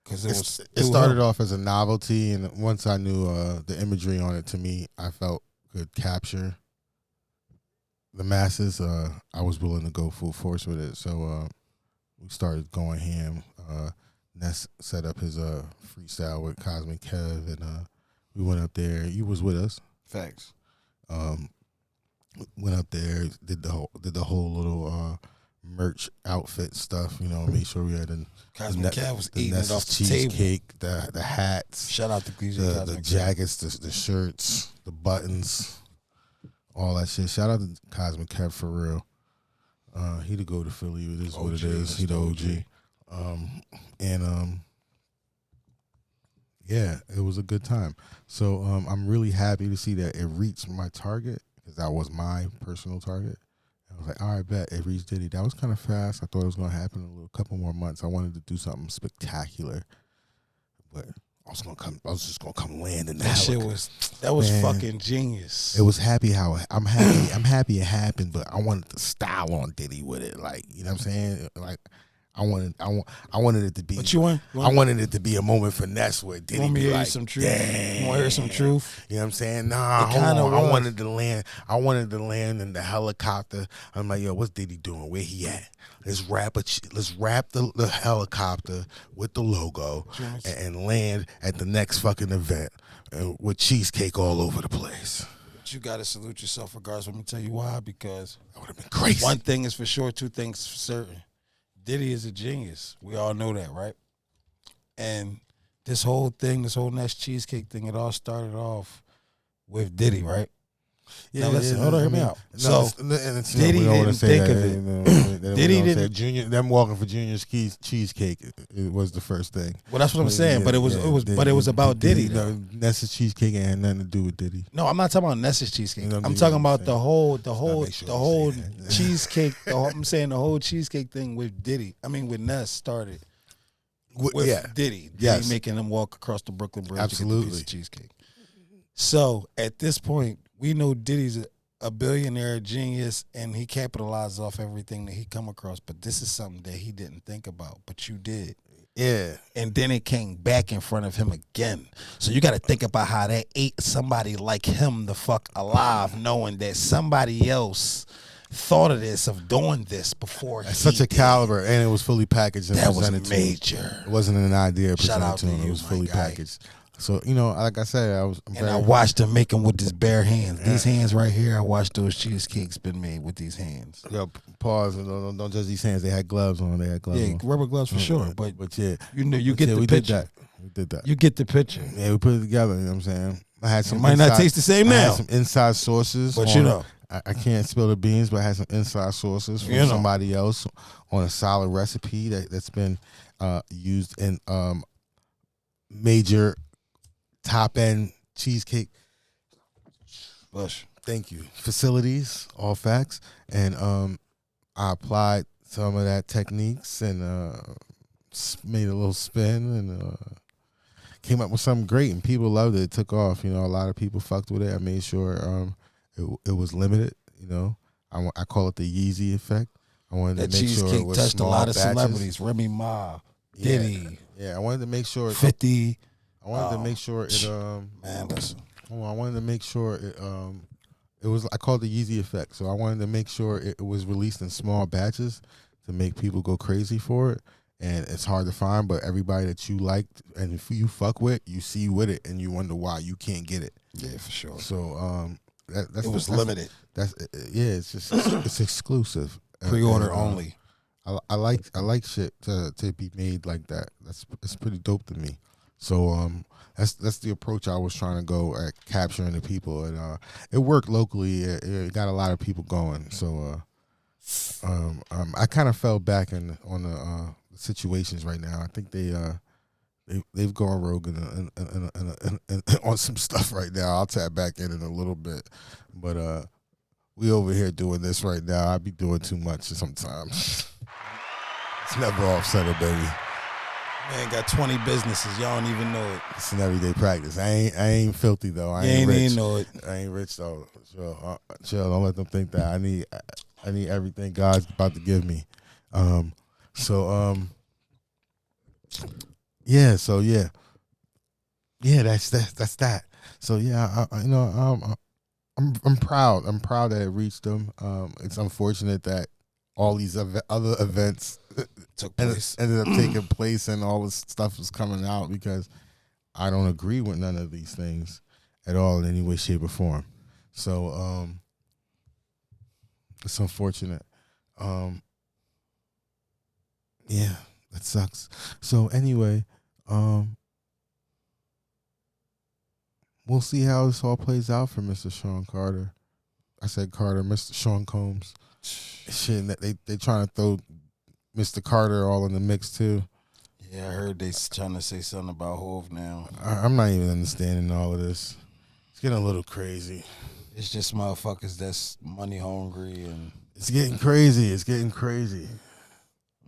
Because it started off as a novelty, and once I knew the imagery on it, to me, I felt could capture the masses. I was willing to go full force with it, so we started going ham. Ness set up his freestyle with Cosmic Kev, and We went up there. You was with us. Facts. Went up there, did the whole little merch outfit stuff. You know, made sure we had Cosmic Cat was eating it off the cheesecake, table. the hats. Shout out to the jackets, the shirts, the buttons, all that shit. Shout out to Cosmic Cat for real. He to go to Philly. It is what it is. He the OG. Yeah, it was a good time. So I'm really happy to see that it reached my target because that was my personal target. I was like, all right, bet it reached Diddy. That was kind of fast. I thought it was going to happen in a couple more months. I wanted to do something spectacular, but I was just gonna come land in that shit. That was fucking genius. It was happy how I'm happy it happened, but I wanted the style on Diddy with it. Like, you know what I'm saying? Like, I wanted it to be. What you want? I wanted it to be a moment for Ness where Diddy want me be to like, hear some truth? Damn. You want to hear some truth? You know what I'm saying? Nah, I wanted to land. I wanted to land in the helicopter. I'm like, yo, what's Diddy doing? Where he at? Let's wrap the helicopter with the logo and land at the next fucking event with cheesecake all over the place. But you got to salute yourself regardless. Let me tell you why. Because that would have been crazy. One thing is for sure, two things for certain. Diddy is a genius. We all know that, right? And this whole thing, this whole Ness cheesecake thing, it all started off with Diddy, right? Yeah, now listen, hold on, hear me out. No, so Diddy didn't think of it. Diddy didn't. Them walking for Junior's cheesecake, it was the first thing. Well, that's what I'm saying. But it was about Diddy. No, Ness's cheesecake ain't had nothing to do with Diddy. No, I'm not talking about Ness's cheesecake. I'm talking about the whole cheesecake. I'm saying the whole cheesecake thing with Diddy. I mean, with Ness started with Diddy. Diddy making him walk across the Brooklyn Bridge to get a piece of cheesecake. So at this point, we know Diddy's a billionaire genius, and he capitalizes off everything that he come across. But this is something that he didn't think about, but you did. Yeah. And then it came back in front of him again. So you got to think about how that ate somebody like him the fuck alive, knowing that somebody else thought of this, of doing this before. At such a caliber, and it was fully packaged and presented to him. That was major. It wasn't an idea Shout out to him. It was fully packaged. So, you know, like I said, I watched him make them with his bare hands. Yeah. These hands right here, I watched those cheesecakes been made with these hands. Yo, pause. Don't judge these hands. They had gloves on. Yeah, rubber gloves for sure. But yeah. You know, you get the picture. We did that. You get the picture. Yeah, we put it together. You know what I'm saying? I had some. It might not taste the same now. I had some inside sources. But you know. I can't spill the beans, but I had some inside sources from somebody else on a solid recipe that's been used in major top-end cheesecake thank you facilities, all facts, and I applied some of that techniques and made a little spin and came up with something great, and people loved it. It took off. You know, a lot of people fucked with it. I made sure it was limited. You know, I call it the Yeezy effect. I wanted that to make sure it was touched a lot of batches. Celebrities, Remy Ma, Diddy, I wanted to make sure 50. I wanted to make sure it man, listen. I wanted to make sure it was, I call it the Yeezy effect. So I wanted to make sure it was released in small batches to make people go crazy for it. And it's hard to find, but everybody that you liked and if you fuck with, you see with it and you wonder why you can't get it. Yeah, for sure. So it was limited. It's just it's exclusive. Pre-order only. I like shit to be made like that. It's pretty dope to me. So that's the approach I was trying to go at capturing the people, and it worked locally. It got a lot of people going. So I kind of fell back on the situations right now. I think they've gone rogue and on some stuff right now. I'll tap back in a little bit, but we over here doing this right now. I be doing too much sometimes. It's never off center, baby. Man, got 20 businesses. Y'all don't even know it. It's an everyday practice. I ain't filthy though. I ain't rich. Even know it. I ain't rich though. Chill. Don't let them think that. I need everything God's about to give me. Yeah. So yeah. That's that. So yeah. I'm proud. I'm proud that it reached them. It's unfortunate that all these other events ended up taking place and all this stuff is coming out because I don't agree with none of these things. at all in any way, shape, or form. So it's unfortunate. Yeah, that sucks. So anyway, we'll see how this all plays out for Mr. Sean Carter. I said Carter, Mr. Sean Combs. Shit, they trying to throw Mr. Carter all in the mix too. Yeah, I heard they trying to say something about Hove now. I'm not even understanding all of this. It's getting a little crazy. It's just motherfuckers that's money hungry and It's getting crazy. It's getting crazy.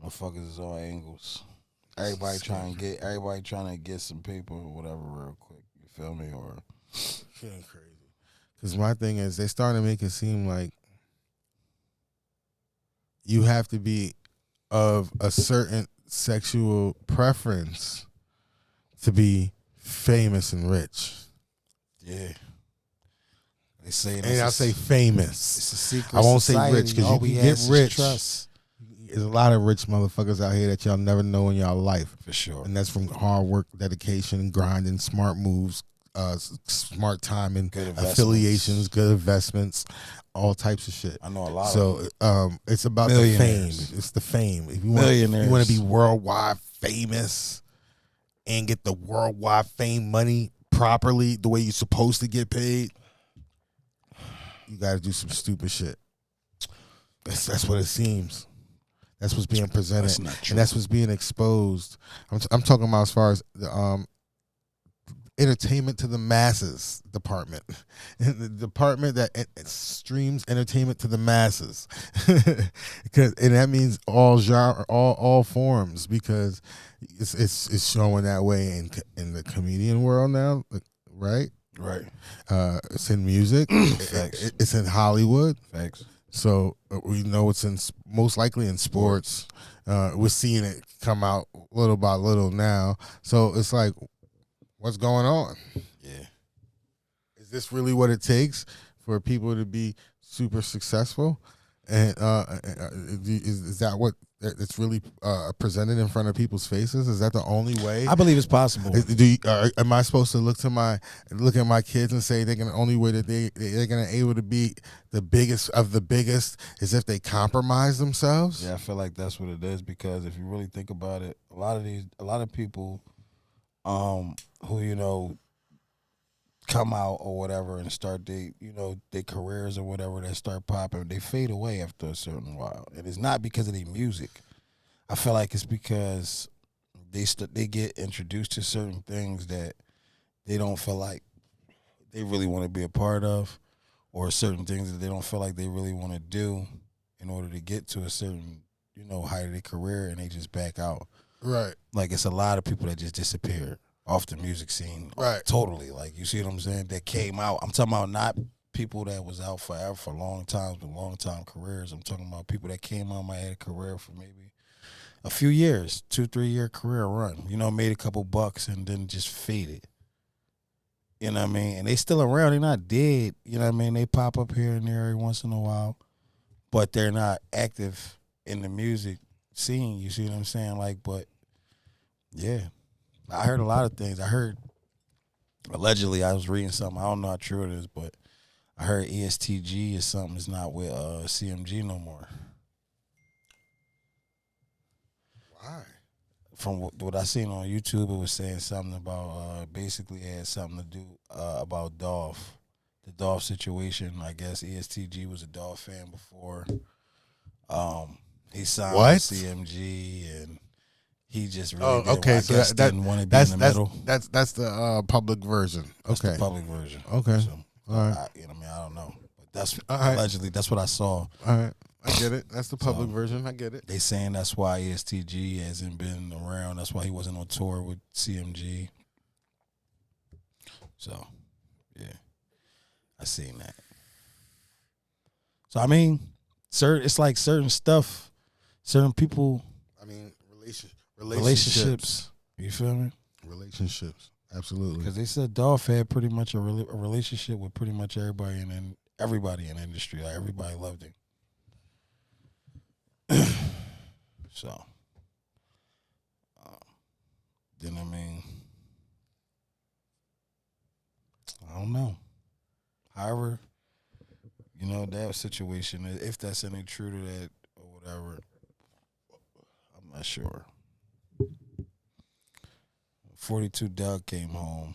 motherfuckers is all angles. Everybody trying to get some paper or whatever real quick. You feel me? Or getting crazy. Because my thing is, they starting to make it seem like you have to be of a certain sexual preference to be famous and rich. Yeah. They say and I say famous. It's a secret. I won't society. say rich because you can get rich. Trust. There's a lot of rich motherfuckers out here that y'all never know in y'all life. For sure. And that's from hard work, dedication, grinding, smart moves, smart timing, affiliations, good investments, all types of shit. I know a lot. So it's about the fame. It's the fame. If you want to be worldwide famous and get the worldwide fame money properly, the way you're supposed to get paid, you got to do some stupid shit. That's what it seems. That's what's being presented, that's not true. And that's what's being exposed. I'm talking about as far as the entertainment to the masses department, the department that streams entertainment to the masses, and that means all genre, all forms, because it's showing that way in the comedian world now, right? Right. It's in music. It's in Hollywood. Facts. So we know it's most likely in sports. We're seeing it come out little by little now. So it's like, what's going on? Yeah. Is this really what it takes for people to be super successful? And is that what it's really presented in front of people's faces? Is that the only way? I believe it's possible. Am I supposed to look at my kids and say the only way that they're gonna able to be the biggest of the biggest is if they compromise themselves? Yeah, I feel like that's what it is, because if you really think about it, a lot of people who come out or whatever and start their careers or whatever, that start popping, they fade away after a certain while. And it's not because of their music. I feel like it's because they get introduced to certain things that they don't feel like they really want to be a part of, or certain things that they don't feel like they really want to do in order to get to a certain height of their career, and they just back out. Right. Like, it's a lot of people that just disappeared off the music scene. Right. Totally. Like, you see what I'm saying? That came out. I'm talking about not people that was out forever for long times with long time careers. I'm talking about people that came out, might have a career for maybe a few years, 2-3 year career run. Made a couple bucks and then just faded. You know what I mean? And they still around. They're not dead. You know what I mean? They pop up here and there every once in a while, but they're not active in the music scene. You see what I'm saying? Like, but yeah, I heard a lot of things. I heard, allegedly, I was reading something. I don't know how true it is, but I heard EST Gee is something that's not with CMG no more. Why? From what I seen on YouTube, it was saying something about basically it had something to do about Dolph, the Dolph situation. I guess EST Gee was a Dolph fan before. He signed with CMG, and he just really didn't want to be in the middle. That's the public version. That's the public version. Okay. So, all right. I don't know. But that's allegedly, that's what I saw. All right. I get it. That's the public version. I get it. They saying that's why EST Gee hasn't been around. That's why he wasn't on tour with CMG. So, yeah. I seen that. So, I mean, it's like certain stuff, certain people. I mean, relationships. You feel me? Relationships. Absolutely. Because they said Dolph had pretty much a relationship with pretty much everybody in the industry. Like, everybody loved him. So, then I mean, I don't know. However, that situation, if that's any true to that or whatever, I'm not sure. 42 Doug came home.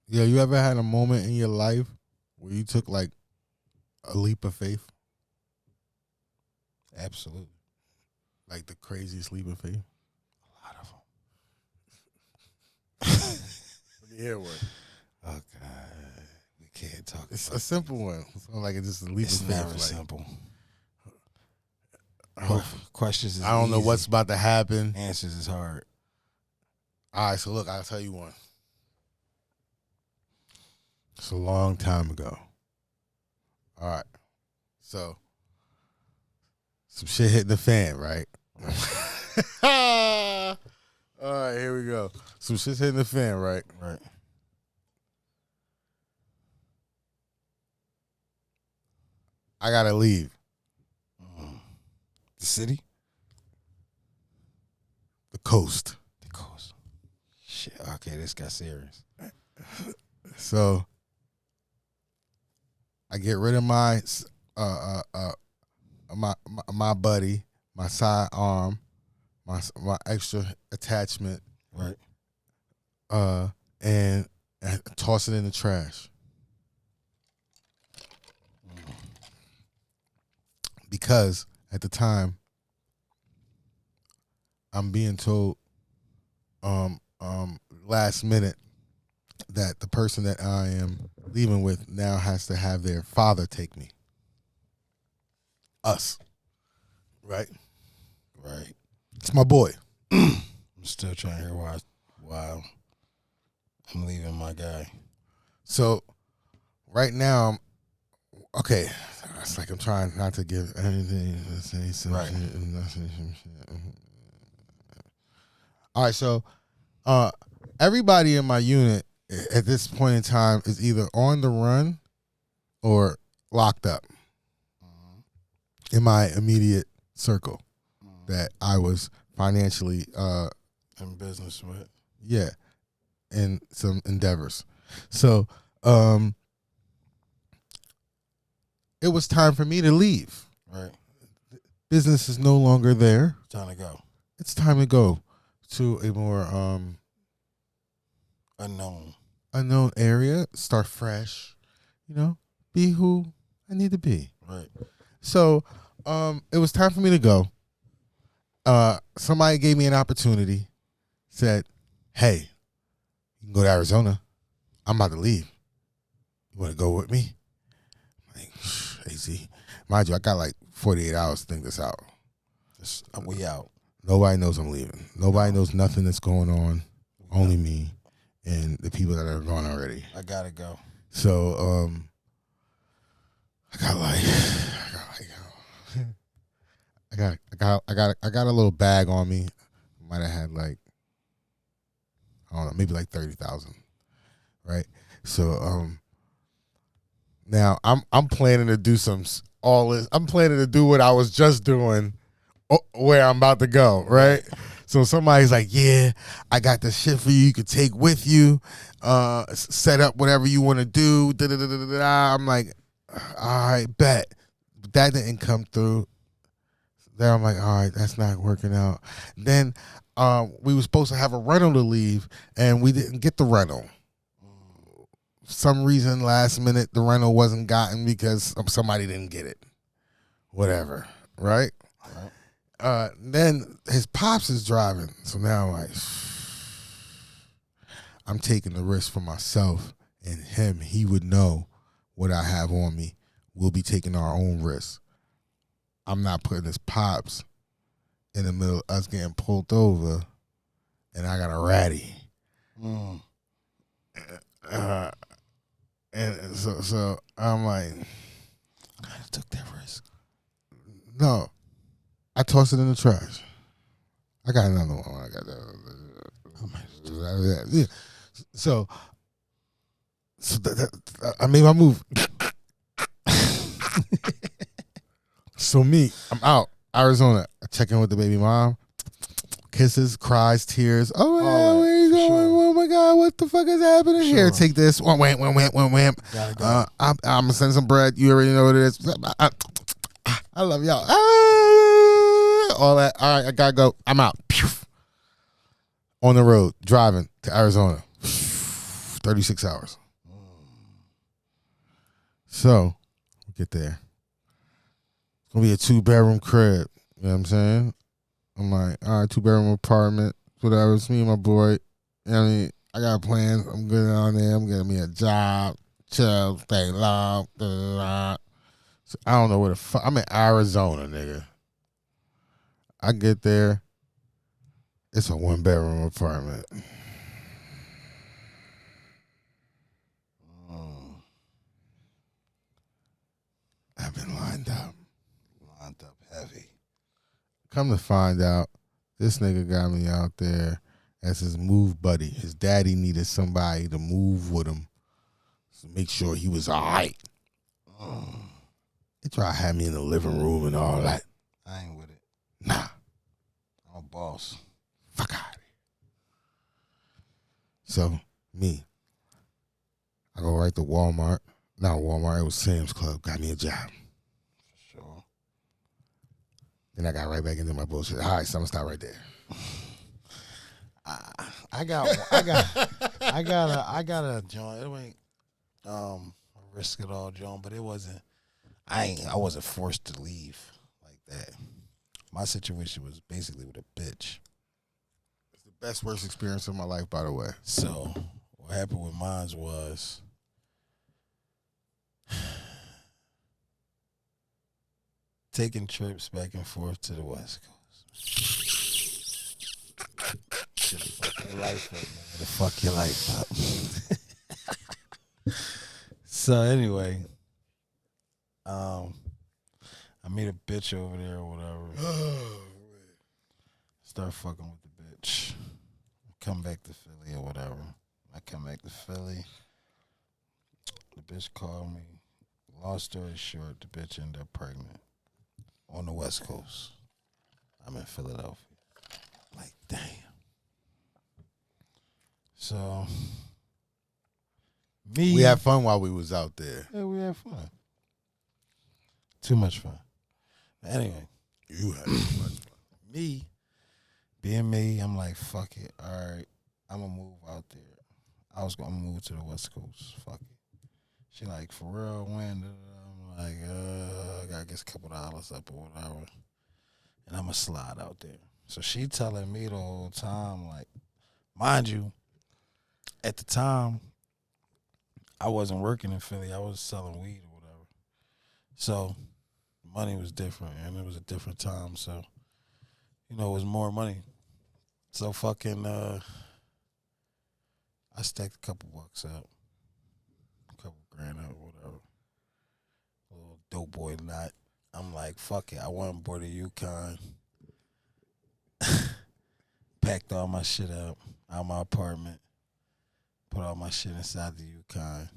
Yeah, you ever had a moment in your life where you took like a leap of faith? Absolutely. Like the craziest leap of faith? A lot of them. Let me hear one. Oh, God. We can't talk It's about a simple one. It's not like it's just a leap It's of faith. never Like, simple. oh, Questions is I don't know easy. what's about to happen. Answers is hard. All right, so look, I'll tell you one. It's a long time ago. All right. So, some shit hitting the fan, right? All right, here we go. Some shit's hitting the fan, right? Right. I gotta leave. The city? The coast. The coast. Shit. Okay, this got serious. So I get rid of my my buddy, my side arm, my extra attachment, Right. and toss it in the trash. Because at the time I'm being told last minute that the person that I am leaving with now has to have their father take me. Us. Right? Right. It's my boy. I'm still trying to hear why I'm leaving my guy. So right now, okay, it's like I'm trying not to give anything to say some Right. shit and not say some shit. All right, so everybody in my unit at this point in time is either on the run or locked up in my immediate circle that I was financially In business with. yeah, in some endeavors. So it was time for me to leave. Right. Business is no longer there. Time to go. It's time to go to a more unknown area, start fresh, be who I need to be. Right. So it was time for me to go. Somebody gave me an opportunity, said, hey, you can go to Arizona. I'm about to leave. You want to go with me? I'm like, AZ. Mind you, I got like 48 hours to think this out. We out. Nobody knows I'm leaving. Nobody knows nothing that's going on. Only me and the people that are gone already. I gotta go. So I got a little bag on me. Might have had like, I don't know, maybe like 30,000. Right? So now I'm planning to do I'm planning to do what I was just doing where I'm about to go, right? So somebody's like, yeah, I got the shit for you. You could take with you, set up whatever you want to do. I'm like, all right, bet. But that didn't come through. Then I'm like, all right, that's not working out. Then we were supposed to have a rental to leave, and we didn't get the rental. For some reason, last minute, the rental wasn't gotten because somebody didn't get it. Whatever, right? Then his pops is driving. So now I'm like, I'm taking the risk for myself and him. He would know what I have on me. We'll be taking our own risks. I'm not putting his pops in the middle of us getting pulled over and I got a ratty. And so I'm like, I took that risk. No. I tossed it in the trash. I got another one. I got that. Yeah. So I made my move. So I'm out. Arizona. I check in with the baby mom. Kisses, cries, tears. Oh, yeah, where you going? Sure. Oh my God, God, what the fuck is happening here? Take this. Wham. Gotta go. I'm gonna send some bread. You already know what it is. I love y'all. All that. All right, I gotta go. I'm out. Pew. On the road, driving to Arizona. 36 hours. So, we get there. It's gonna be a 2-bedroom crib. You know what I'm saying? I'm like, all right, 2-bedroom apartment, whatever. It's me and my boy. You know what I mean? I got plans. I'm good on there. I'm getting me a job, chill, stay long. Blah, blah, blah. So I don't know where the fuck. I'm in Arizona, nigga. I get there. It's a 1-bedroom apartment. I've been lined up. Lined up heavy. Come to find out, this nigga got me out there as his move buddy. His daddy needed somebody to move with him to make sure he was all right. They try to have me in the living room and all that. I ain't with it. Nah. I'm a boss. Fuck out of here. So, me. I go right to Walmart. Not Walmart, it was Sam's Club. Got me a job. Sure. Then I got right back into my bullshit. All right, so I'm gonna stop right there. I got a joint. It ain't a risk it all joint, but it wasn't. I wasn't forced to leave like that. My situation was basically with a bitch. It's the best worst experience of my life, by the way. So what happened with mine was taking trips back and forth to the West Coast. Should have fucked your life up, man. To fuck your life up. So anyway, I meet a bitch over there or whatever. Start fucking with the bitch. Come back to Philly or whatever. I come back to Philly. The bitch called me. Long story short, the bitch ended up pregnant on the West Coast. I'm in Philadelphia. Like, damn. So, We had fun while we was out there. Yeah, we had fun. Too much fun. Anyway. You had too much fun. Me, being me, I'm like, fuck it. All right, I'm going to move out there. I was going to move to the West Coast. Fuck it. She like, for real, when? I'm like, I got to get a couple dollars up or whatever. And I'm going to slide out there. So she telling me the whole time, like, mind you, at the time, I wasn't working in Philly. I was selling weed or whatever. So money was different, and it was a different time. So, it was more money. So fucking, I stacked a couple bucks up. A couple grand up or whatever. A little dope boy knot. I'm like, fuck it. I went on board the Yukon. Packed all my shit up out of my apartment. Put all my shit inside the Yukon.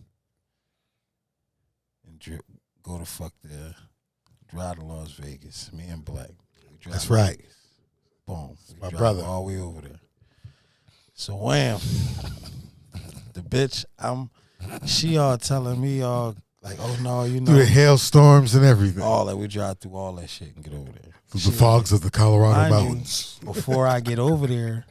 And go to fuck there. Drive to Las Vegas. Me and Black. That's right. Vegas. Boom. My brother. All the way over there. So wham. The bitch, she all telling me all like, oh no, Through the hailstorms and everything. all that we drive through all that shit and get over there. Through the fogs of the Colorado Mind you, mountains. Before I get over there,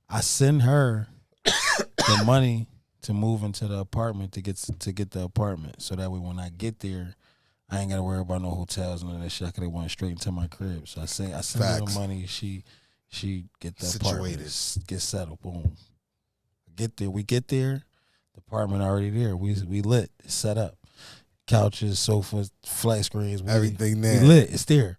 I send her the money to move into the apartment to get the apartment, so that way when I get there, I ain't gotta worry about no hotels and all that shit. I could have went straight into my crib. So I send her the money. She get the apartment, get settled. Boom. We get there. The apartment already there. We lit. It's set up. Couches, sofas, flat screens, Everything there. We lit. It's there.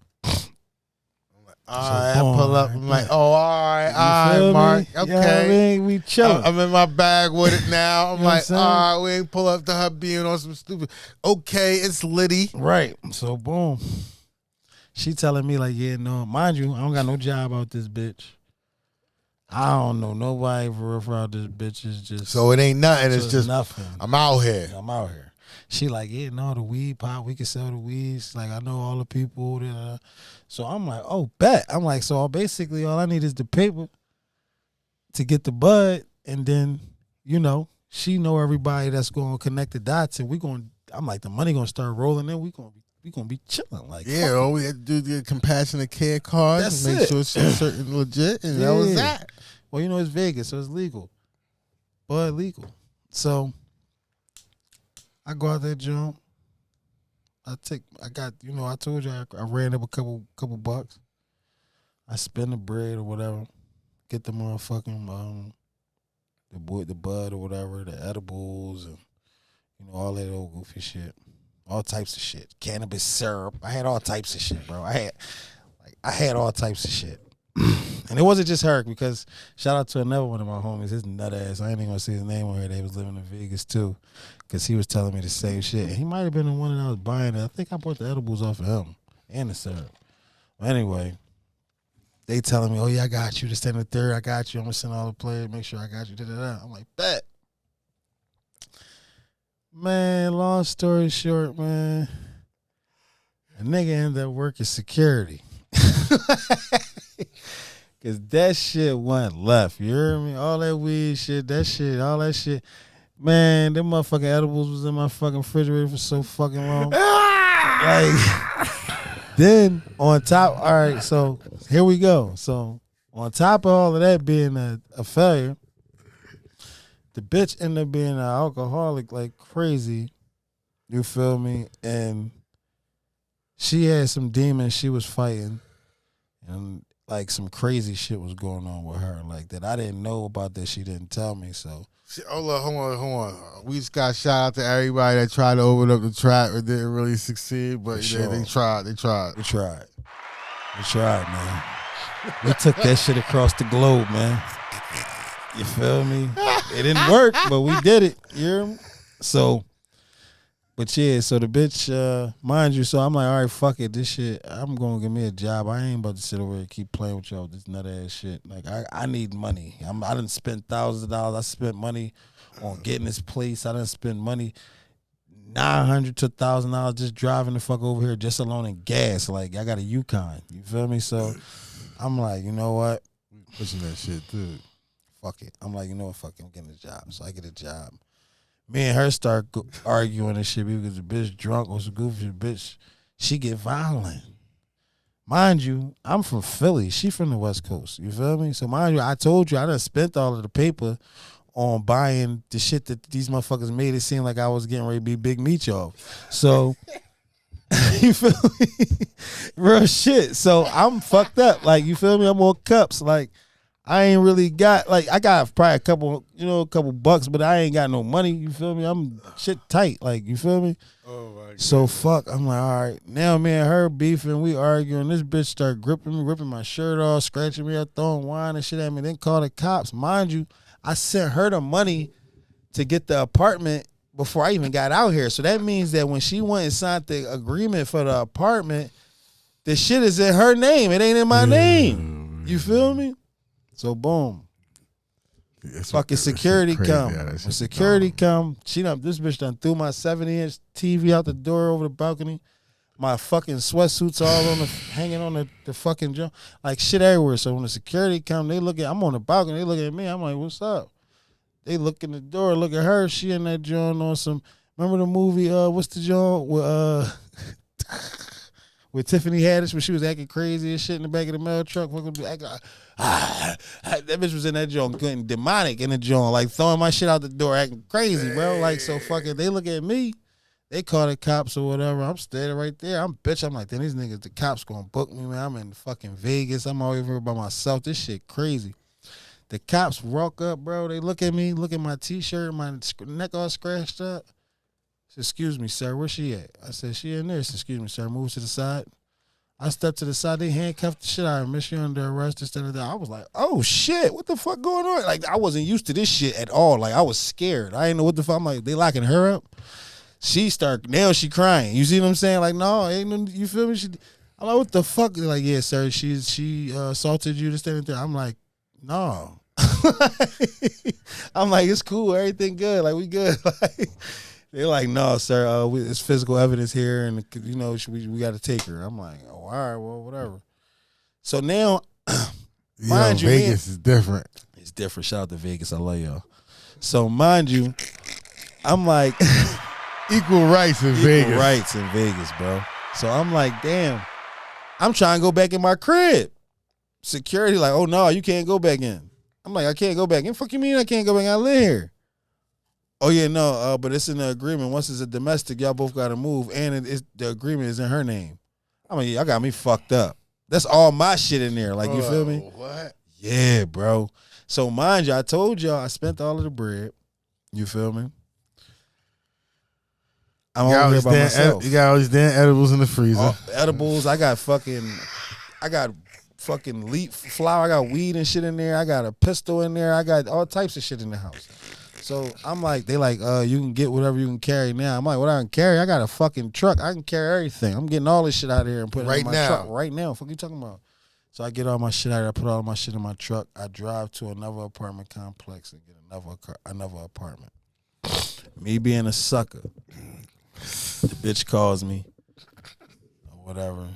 All right, I pull up. I'm like, oh, all right, Mark. Me? Okay. You know what I mean? We chilling. I'm in my bag with it now. I'm You know like, what I'm saying? all right, we ain't pull up to her being on some stupid. Okay, it's Liddy. Right. So, boom. She telling me, like, yeah, no. Mind you, I don't got no job out this bitch. I don't know nobody for real out this bitch. Is just. So it ain't nothing. It's just nothing. I'm out here. I'm out here. She like, yeah, no, the weed pot, we can sell the weeds. Like, I know all the people. So I'm like, oh, bet. I'm like, so basically all I need is the paper to get the bud, and then you know, she know everybody that's going to connect the dots, and I'm like, the money going to start rolling in. We gonna be chilling. Like, Yeah, all we had to do the compassionate care card That's and make it. sure she's certain legit, and that was that. Well, you know, it's Vegas, so it's legal. But legal. So I go out there, jump. I told you I ran up a couple bucks. I spend the bread or whatever. Get the motherfucking the bud or whatever, the edibles and all that old goofy shit. All types of shit. Cannabis syrup. I had all types of shit, bro. I had all types of shit. And it wasn't just her, because shout out to another one of my homies, his nut ass. I ain't even gonna say his name on here. They was living in Vegas too, because he was telling me the same shit. And he might have been the one that I was buying it. I think I bought the edibles off of him and the syrup. But anyway, they telling me, oh yeah, I got you. This, and the third, I got you. I'm gonna send all the players, make sure I got you. Da-da-da. I'm like, bet. Man, long story short, man, a nigga ended up working security. Cause that shit went left. You hear me? All that weed shit, all that shit. Man, them motherfucking edibles was in my fucking refrigerator for so fucking long. Like, then on top, all right, so here we go. So on top of all of that being a failure, the bitch ended up being an alcoholic like crazy. You feel me? And she had some demons she was fighting. And like some crazy shit was going on with her, like that I didn't know about, that she didn't tell me. So hold on. We just got shout out to everybody that tried to open up the trap and didn't really succeed, but they tried. They tried, man. We took that shit across the globe, man. You feel me? It didn't work, but we did it. You hear me? So, but yeah, so the bitch, mind you, so I'm like, all right, fuck it, this shit, I'm going to give me a job. I ain't about to sit over here and keep playing with y'all with this nut ass shit. Like, I need money. I done spent thousands of dollars. I spent money on getting this place. I done spent money, $900 to $1,000 just driving the fuck over here just alone in gas. Like, I got a Yukon. You feel me? So I'm like, you know what? Pushing that shit too. Fuck it. I'm like, you know what? Fuck it. I'm getting a job. So I get a job. Me and her start arguing and shit because the bitch drunk or some goofy bitch. She get violent. Mind you, I'm from Philly. She from the West Coast. You feel me? So mind you, I told you I done spent all of the paper on buying the shit that these motherfuckers made it seem like I was getting ready to be Big Meatloaf. So you feel me? Real shit. So I'm fucked up. Like, you feel me? I'm on cups. Like, I ain't really got, like, I got probably a couple bucks, but I ain't got no money. You feel me? I'm shit tight. Like, you feel me? Oh my God. So fuck. I'm like, all right. Now me and her beefing, we arguing. This bitch start gripping me, ripping my shirt off, scratching me up, throwing wine and shit at me. Then call the cops. Mind you, I sent her the money to get the apartment before I even got out here. So that means that when she went and signed the agreement for the apartment, the shit is in her name. It ain't in my name. You feel me? So boom. Fucking security come. When security come, this bitch done threw my 70-inch TV out the door over the balcony. My fucking sweatsuits all hanging on the fucking jump. Like shit everywhere. So when the security come, I'm on the balcony, they look at me. I'm like, what's up? They look in the door, look at her. She in that joint on some, remember the movie, what's the joint with with Tiffany Haddish when she was acting crazy and shit in the back of the mail truck? That bitch was in that joint getting demonic in the joint, like throwing my shit out the door, acting crazy, bro. Like, so fucking, they look at me, they call the cops or whatever. I'm standing right there. I'm like, damn, these niggas, the cops gonna book me, man. I'm in fucking Vegas. I'm all over by myself. This shit crazy. The cops walk up, bro. They look at me, look at my T-shirt, my neck all scratched up. I said, excuse me, sir, where's she at? I said, she in there. I said, excuse me, sir, move to the side. I stepped to the side. They handcuffed the shit out of me. She under arrest. This, that, and that. I was like, oh, shit, what the fuck going on? Like, I wasn't used to this shit at all. Like, I was scared. I didn't know what the fuck. I'm like, they locking her up? Now she crying. You see what I'm saying? Like, no, ain't no, you feel me? I'm like, what the fuck? They're like, yeah, sir, she assaulted you, this, that, and that. I'm like, no. I'm like, it's cool, everything good, like we good. Like, they're like, no, sir, it's physical evidence here, and we got to take her. I'm like, oh, all right, well, whatever. So now, mind you, Vegas is different. It's different. Shout out to Vegas, I love y'all. So mind you, I'm like Equal rights in Vegas. equal rights in Vegas, bro. So I'm like, damn. I'm trying to go back in my crib. Security like, oh no, you can't go back in. I'm like, I can't go back in. Fuck you mean I can't go back in? I live here. Oh yeah, no, but it's in the agreement. Once it's a domestic, y'all both gotta move, and the agreement is in her name. I mean, y'all got me fucked up. That's all my shit in there. Like, you feel me? What? Yeah, bro. So mind you, I told y'all I spent all of the bread. You feel me? I'm over here by myself. You got all these damn edibles in the freezer. Edibles. I got fucking leaf flour. I got weed and shit in there. I got a pistol in there. I got all types of shit in the house. So I'm like, they like, you can get whatever you can carry now. I'm like, what I can carry? I got a fucking truck. I can carry everything. I'm getting all this shit out of here and put it in my truck right now. Fuck you talking about? So I get all my shit out of here. I put all my shit in my truck. I drive to another apartment complex and get another apartment. Me being a sucker. The bitch calls me or whatever.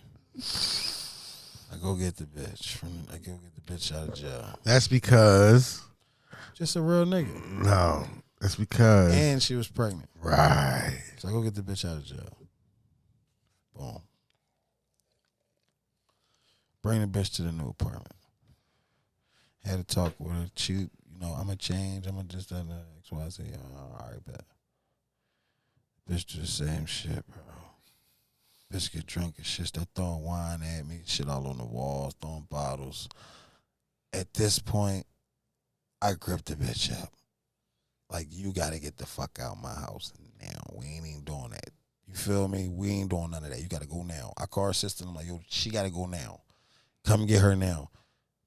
I go get the bitch. I go get the bitch out of jail. That's because just a real nigga. No, that's because and she was pregnant. Right. So I go get the bitch out of jail. Boom. Bring the bitch to the new apartment. Had to talk with her. She, you know, I'm gonna change. I'm gonna just that XYZ. All right, bet. Bitch do the same shit, bro. Bitch get drunk and shit. Start throwing wine at me. Shit all on the walls. Throwing bottles. At this point, I gripped the bitch up. Like, you got to get the fuck out of my house now. We ain't even doing that. You feel me? We ain't doing none of that. You got to go now. I call her sister. I'm like, yo, she got to go now. Come get her now.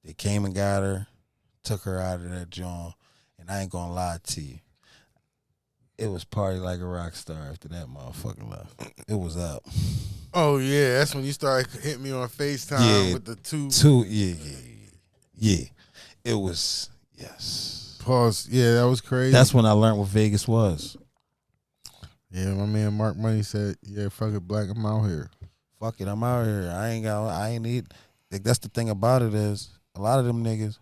They came and got her. Took her out of that joint. And I ain't going to lie to you. It was party like a rock star after that motherfucker left. It was up. Oh, yeah. That's when you started hitting me on FaceTime with the two. Yeah. It was, yes. Pause. Yeah, that was crazy. That's when I learned what Vegas was. Yeah, my man Mark Money said, yeah, fuck it, Black, I'm out here. Fuck it, I'm out here. I ain't need. Like, that's the thing about it is, a lot of them niggas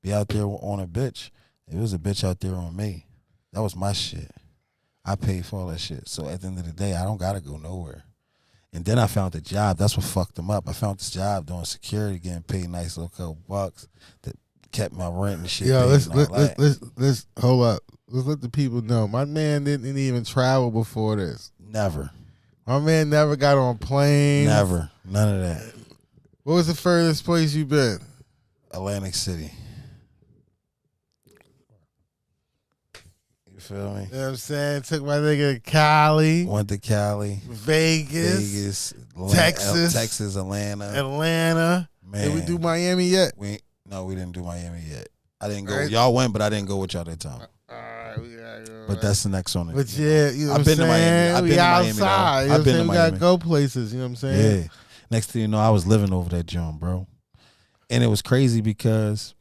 be out there on a bitch. It was a bitch out there on me. That was my shit. I paid for all that shit. So at the end of the day, I don't gotta go nowhere. And then I found a job. That's what fucked them up. I found this job doing security, getting paid nice little couple bucks that kept my rent and shit. Yo, let's hold up. Let's let the people know. My man didn't even travel before this. Never. My man never got on planes. Never. None of that. What was the furthest place you been? Atlantic City. You feel me? You know what I'm saying? Took my nigga to Cali. Went to Cali. Vegas. Texas, Atlanta. Man. Did we do Miami yet? No, we didn't do Miami yet. I didn't go. Right. Y'all went, but I didn't go with y'all that time. All right, we gotta go. But that's the next one. But yeah, you know I've been to Miami. I've been to Miami. Outside. I've been to Miami. We gotta go places. You know what I'm saying? Yeah. Next thing you know, I was living over that joint, bro. And it was crazy because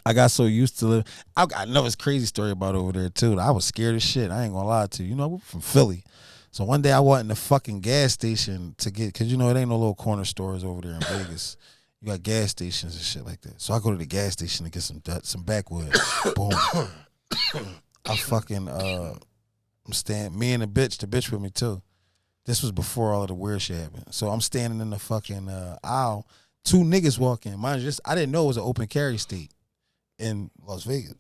I got so used to live. I know it's a crazy story about over there too. I was scared as shit. I ain't gonna lie to you. You know, we're from Philly. So one day I went in the fucking gas station to get, cause you know it ain't no little corner stores over there in Vegas. You got gas stations and shit like that. So I go to the gas station to get some backwood. Boom. I fucking I'm standing. Me and the bitch with me too. This was before all of the weird shit happened. So I'm standing in the fucking aisle. Two niggas walk in. Mind you, I didn't know it was an open carry state in Las Vegas.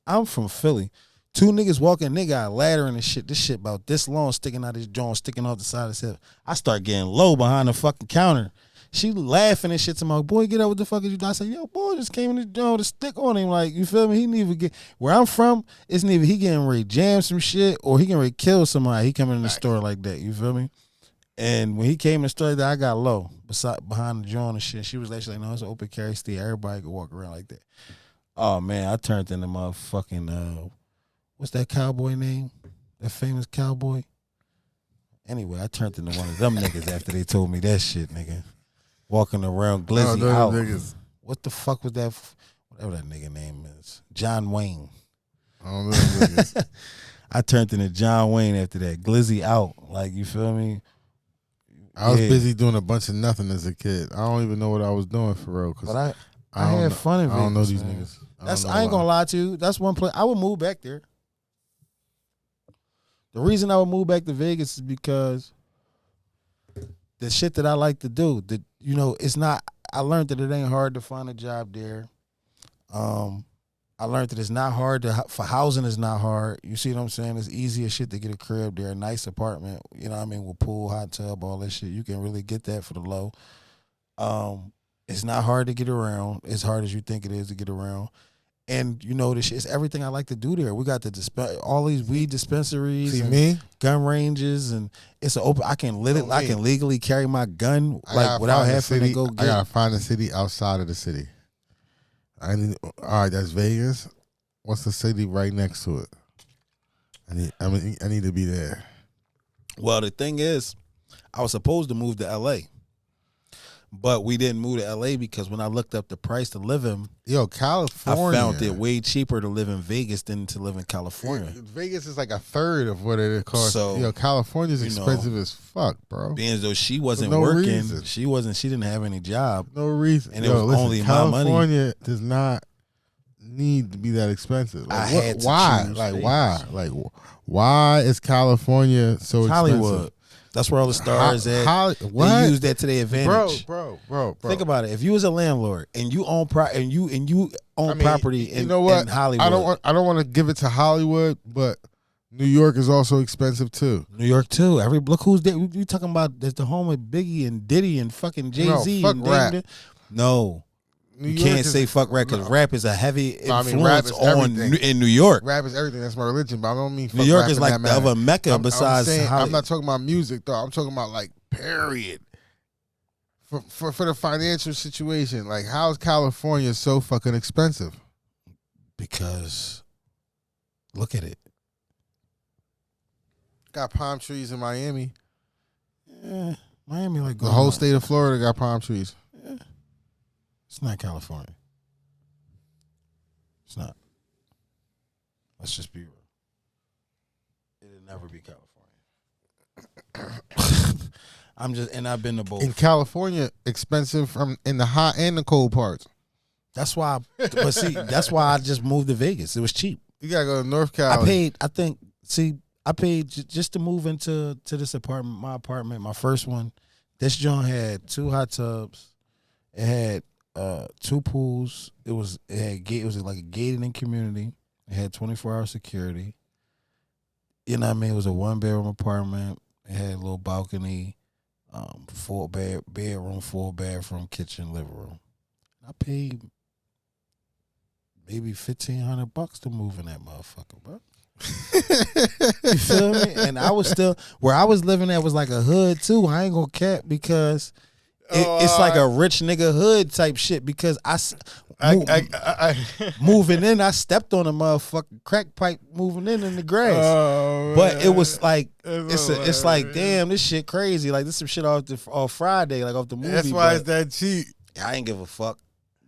I'm from Philly. Two niggas walking, they got a ladder and shit. This shit about this long, sticking out his joint, sticking off the side of his hip. I start getting low behind the fucking counter. She laughing and shit to my boy, get up, what the fuck is you doing? I said, yo, boy, just came in the joint with a stick on him. Like, you feel me? He didn't even get, where I'm from, it's neither he getting ready to jam some shit or he getting ready to kill somebody. He coming in the store like that, you feel me? And when he came in the store like that, I got low behind the joint and shit. She was actually like, no, it's an open carry state. Everybody could walk around like that. Oh, man, I turned into motherfucking, what's that cowboy name? That famous cowboy? Anyway, I turned into one of them niggas after they told me that shit, nigga. Walking around glizzy out. Niggas. What the fuck was that? Whatever that nigga name is. John Wayne. I don't know them niggas. I turned into John Wayne after that. Glizzy out. Like, you feel me? I was busy doing a bunch of nothing as a kid. I don't even know what I was doing for real. But I had fun in Vegas. I don't know these niggas. I ain't gonna lie to you. That's one place I would move back there. The reason I would move back to Vegas is because the shit that I like to do, that it's not. I learned that it ain't hard to find a job there. I learned that it's not hard for housing is not hard. You see what I'm saying? It's easy as shit to get a crib there, a nice apartment. You know what I mean? With pool, hot tub, all that shit. You can really get that for the low. It's not hard to get around. As hard as you think it is to get around. And this shit, it's everything I like to do there. We got all these weed dispensaries, gun ranges, and it's an open. I can legally carry my gun without having to go. I gotta find a city outside of the city. All right, that's Vegas. What's the city right next to it? I need to be there. Well, the thing is, I was supposed to move to LA. But we didn't move to LA because when I looked up the price to live in, California, I found it way cheaper to live in Vegas than to live in California. Vegas is like a third of what it costs. So, California's expensive as fuck, bro. Being as though she wasn't working, she didn't have any job. No reason. And it was only my money. California does not need to be that expensive. I had to why? choose Like Vegas. why? Like why is California so expensive? Hollywood. That's where all the stars at. What? They use that to their advantage, bro. Think about it. If you was a landlord and you own property in Hollywood, I don't want to give it to Hollywood, but New York is also expensive too. New York too. Look who's there. You talking about that's the home of Biggie and Diddy and fucking Jay-Z. No, fuck rap. No. You can't say fuck rap because rap is a heavy influence in New York. Rap is everything. That's my religion, but I don't mean fuck New York rap is like the other Mecca besides Hollywood. I'm not talking about music though. I'm talking about like period. For the financial situation, like how's California so fucking expensive? Because look at it. Got palm trees in Miami. Yeah, Miami like the whole state of Florida got palm trees. Yeah. It's not California. It's not. Let's just be real. It'll never be California. I've been to both. In California, expensive in the hot and the cold parts. That's why. That's why I just moved to Vegas. It was cheap. You gotta go to North Cali. I paid just to move into this apartment, my first one. This joint had 2 hot tubs. It had 2 pools. It was like a gated in community. It had 24-hour security. You know what I mean? It was a 1-bedroom apartment. It had a little balcony, 4 bedroom, 4 bathroom, kitchen, living room. I paid maybe $1,500 to move in that motherfucker, bro. You feel me? And I was still where I was living at was like a hood too. I ain't gonna cap because it's like a rich nigga hood type shit because moving in, I stepped on a motherfucking crack pipe moving in the grass. But it was like it's like damn, this shit crazy. Like this some shit off Friday, like off the movie. That's why it's that cheap. I ain't give a fuck.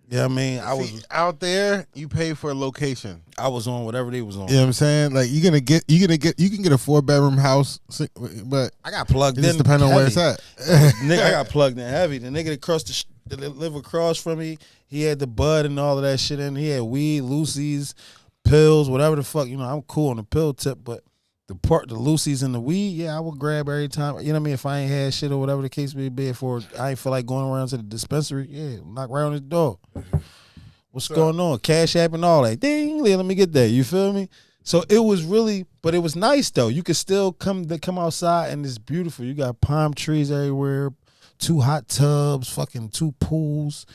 You know what I mean? I was out there. You pay for a location. I was on whatever they was on. You know what I'm saying? Like you can get a 4-bedroom house, but I got plugged in. It just depends on where it's at. Nigga, I got plugged in heavy. The nigga that live across from me, he had the bud and all of that shit in. He had weed, Lucy's, pills, whatever the fuck. I'm cool on the pill tip, but the Lucy's and the weed, yeah, I would grab every time. You know what I mean? If I ain't had shit or whatever the case may be, I ain't feel like going around to the dispensary, yeah, knock right on his door. What's going on? Cash App and all that. Ding, let me get that. You feel me? So it was really, but it was nice though. You could still come outside and it's beautiful. You got palm trees everywhere, 2 hot tubs, fucking 2 pools.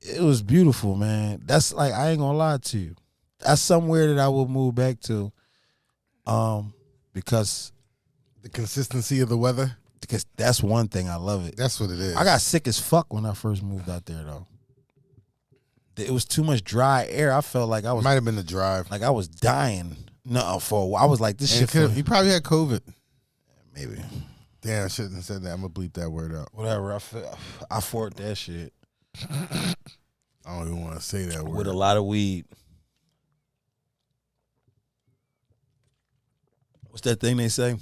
It was beautiful, man. That's like, I ain't gonna lie to you. That's somewhere that I will move back to. Because the consistency of the weather. Because that's one thing I love it. That's what it is. I got sick as fuck when I first moved out there though. It was too much dry air. I felt like I was. Might have been the drive. Like I was dying. No, for a while. I was like this shit. You probably had COVID. Maybe. Damn, I shouldn't have said that. I'm gonna bleep that word out. Whatever. I fought that shit. I don't even want to say that word. With a lot of weed. What's that thing they say?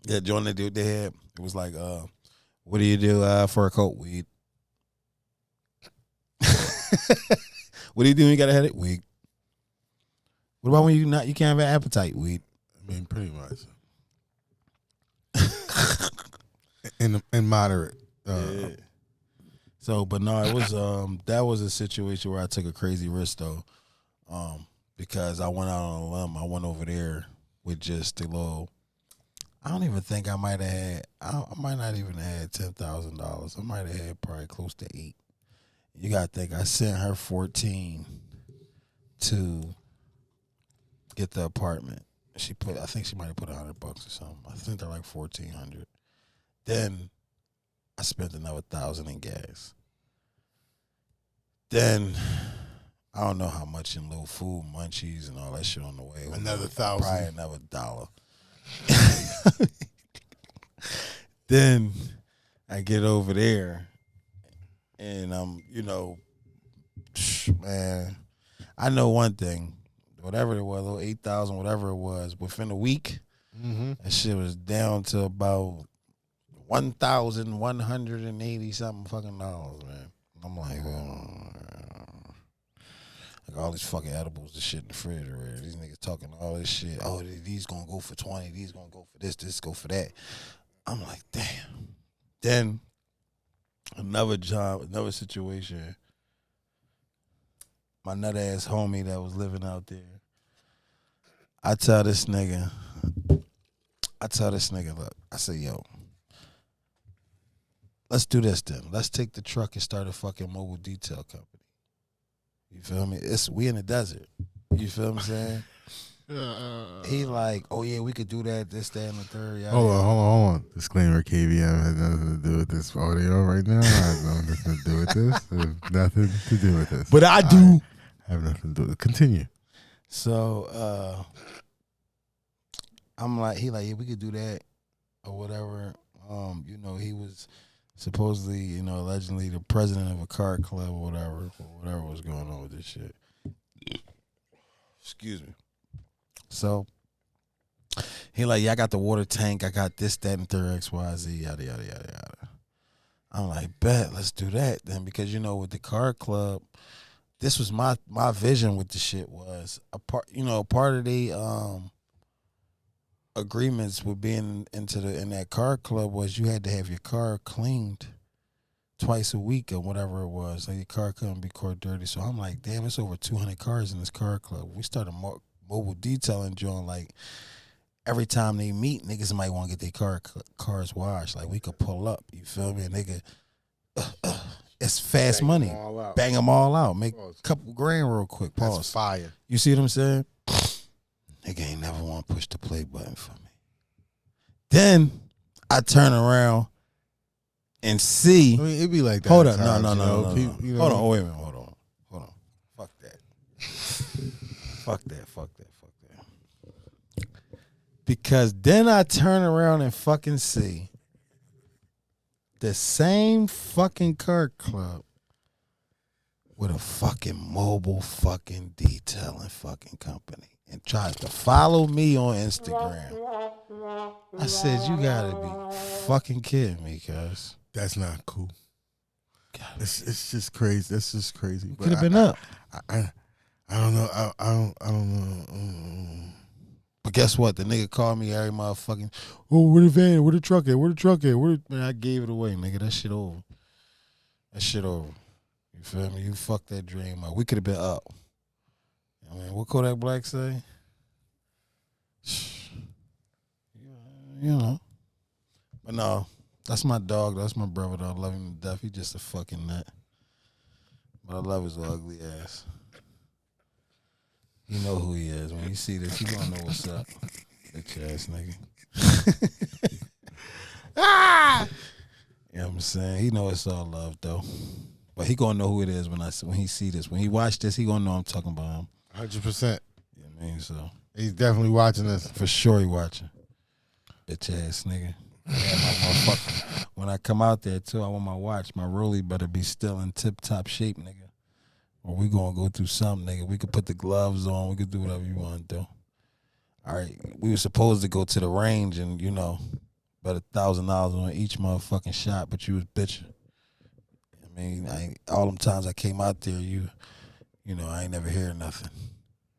That joint they had. It was like, what do you do for a coat? Weed. What do you do when you got a headache? Weed. What about when you can't have an appetite? Weed. I mean, pretty much. in moderate. Yeah. So, but no, it was that was a situation where I took a crazy risk though, because I went out on a limb. I went over there with just a little. I don't even think I might have had. I might not even have had $10,000. I might have had probably close to $8,000. You gotta think I sent her 14 to get the apartment. I think she might have put $100 or something. I think they're like 1,400. Then I spent another 1,000 in gas. Then I don't know how much in little food, munchies, and all that shit on the way. Another 1,000. Probably another $1. Then I get over there, and man, I know one thing. Whatever it was, little 8,000, whatever it was, within a week, that shit was down to about $1,180 something fucking dollars, man. I'm like, like all these fucking edibles, the shit in the refrigerator. These niggas talking all this shit. Oh, these gonna go for 20. These gonna go for this go for that. I'm like, damn. Then another job, another situation. My nut ass homie that was living out there. I tell this nigga, look, I say, yo, let's do this then. Let's take the truck and start a fucking mobile detail company. You feel me? We in the desert. You feel what I'm saying? He like, oh yeah, we could do that, this, that, and the third. Yada, Hold on. Disclaimer: KVM has nothing to do with this audio right now. I have nothing to do with this. There's nothing to do with this. But I do. I have nothing to do with it. Continue. So I'm like, he like, yeah, we could do that or whatever. He was supposedly, allegedly the president of a card club or whatever was going on with this shit. Excuse me. So he like, yeah, I got the water tank, I got this, that, and third XYZ, yada yada yada yada. I'm like, bet, let's do that then, because with the card club, this was my vision with the shit was part of the agreements with being in that car club was you had to have your car cleaned twice a week or whatever it was. Like your car couldn't be caught dirty. So I'm like, damn, it's over 200 cars in this car club. We started mobile detailing joint. Like every time they meet, niggas might want to get their cars washed. Like we could pull up. You feel me? And nigga, it's fast money. Bang them all out. Make a couple grand real quick. Pause. That's fire. You see what I'm saying? Nigga ain't never want to push the play button for me. Then I turn around and see. I mean, it'd be like that. Hold up. No. Hold on. Wait a minute. Hold on. Fuck that. Fuck that. Because then I turn around and fucking see the same fucking car club with a fucking mobile fucking detailing fucking company. And tries to follow me on Instagram. I said, you gotta be fucking kidding me, cuz. That's not cool. It's just crazy. That's just crazy. Could have been up. I don't know. I don't know. But guess what? The nigga called me every motherfucking, oh, where the van? Where the truck at? Man, I gave it away, nigga. That shit over. You feel me? You fucked that dream up. We could have been up. I mean, what Kodak Black say? But no, that's my dog. That's my brother. Though. I love him to death. He just a fucking nut. But I love his ugly ass. You know who he is. When you see this, you gonna know what's up. Bitch ass nigga. Ah! You know what I'm saying? He know it's all love though. But he gonna know who it is when he see this. When he watch this, he gonna know I'm talking about him. 100%. You know what I mean? So he's definitely watching this. For sure he watching. Bitch ass nigga. When I come out there too, I want my watch. My rollie better be still in tip top shape, nigga. Or we gonna go through something, nigga. We could put the gloves on. We could do whatever you want to do. All right. We were supposed to go to the range and, bet $1,000 on each motherfucking shot, but you was bitching. I mean, all them times I came out there, you I ain't never hear nothing.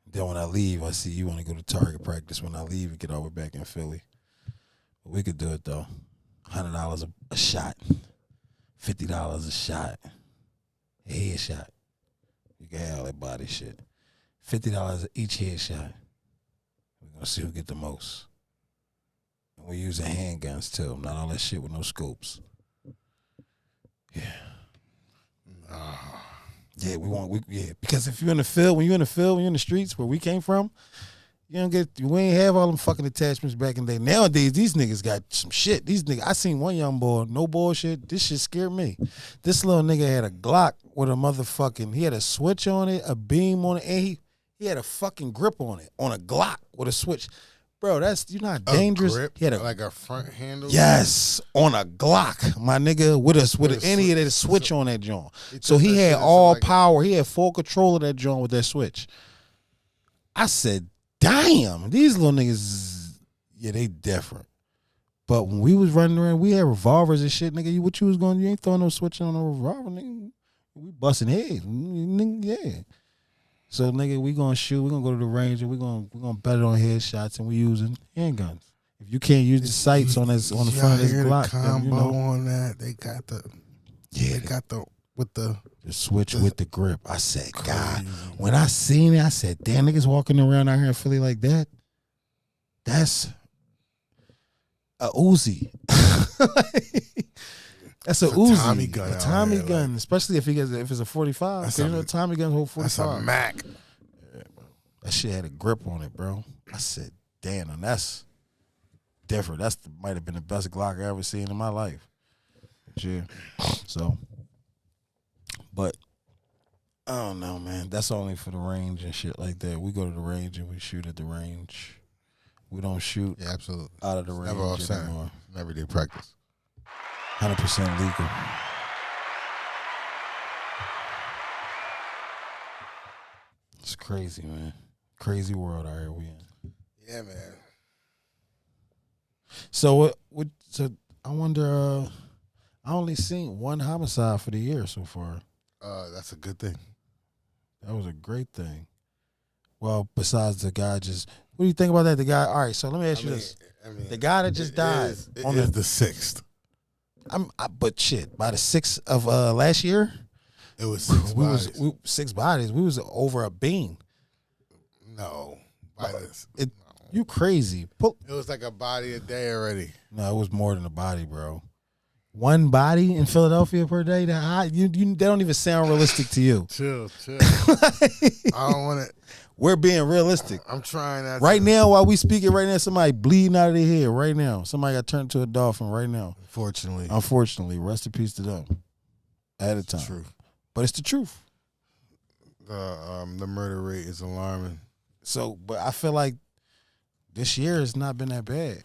Then when I leave, I see you want to go to target practice. When I leave, we get all the way back in Philly. But we could do it though. $100 a shot, $50 a shot, a headshot. You can have all that body shit. $50 each headshot. We're gonna see who get the most. And we're using handguns too, not all that shit with no scopes. Yeah. Yeah, because if you're in the field, when you're in the streets where we came from, we ain't have all them fucking attachments back in the day. Nowadays, these niggas got some shit. These niggas, I seen one young boy, no bullshit, this shit scared me. This little nigga had a Glock with a motherfucking, he had a switch on it, a beam on it, and he had a fucking grip on it, on a Glock with a switch. Bro, you're not dangerous. Grip, he had like a front handle? Yes, on a Glock, my nigga, with any of that switch on that joint. So he had all power. He had full control of that joint with that switch. I said, damn, these little niggas, yeah, they different. But when we was running around, we had revolvers and shit, nigga. What you was going? You ain't throwing no switch on no revolver, nigga. We busting heads, nigga, yeah. So nigga, we gonna shoot. We gonna go to the range and we gonna bet it on headshots, and we using handguns. If you can't use the sights on the front of this Glock, combo on that. They got the switch with the grip. I said, God, when I seen it, I said, damn, niggas walking around out here in Philly like that. That's a Uzi. That's a Uzi. Tommy gun. A Tommy gun, especially if it's a 45. Tommy guns hold 45. That's a Mac. Yeah, bro. That shit had a grip on it, bro. I said, damn, and that's different. Might have been the best Glock I ever seen in my life. Yeah. So, but I don't know, man. That's only for the range and shit like that. We go to the range and we shoot at the range. We don't shoot absolutely out of the range anymore. Everyday practice. 100% legal. It's crazy, man. Crazy world out here we in. Yeah, man. So So I wonder. I only seen one homicide for the year so far. That's a good thing. That was a great thing. Well, besides the guy just. What do you think about that? The guy. All right. So let me ask you this: the guy that just died is the 6th. But shit, by the 6th of last year, it was 6 bodies. 6 bodies. We was over a bean. No, you crazy? It was like a body a day already. No, it was more than a body, bro. One body in Philadelphia per day. That don't even sound realistic to you. Chill. I don't want it. We're being realistic. I'm trying that. Right now, while we speaking right now, somebody bleeding out of their head right now. Somebody got turned into a dolphin right now. Unfortunately, rest in peace to them. At a time. Truth. But it's the truth. The murder rate is alarming. So, but I feel like this year has not been that bad.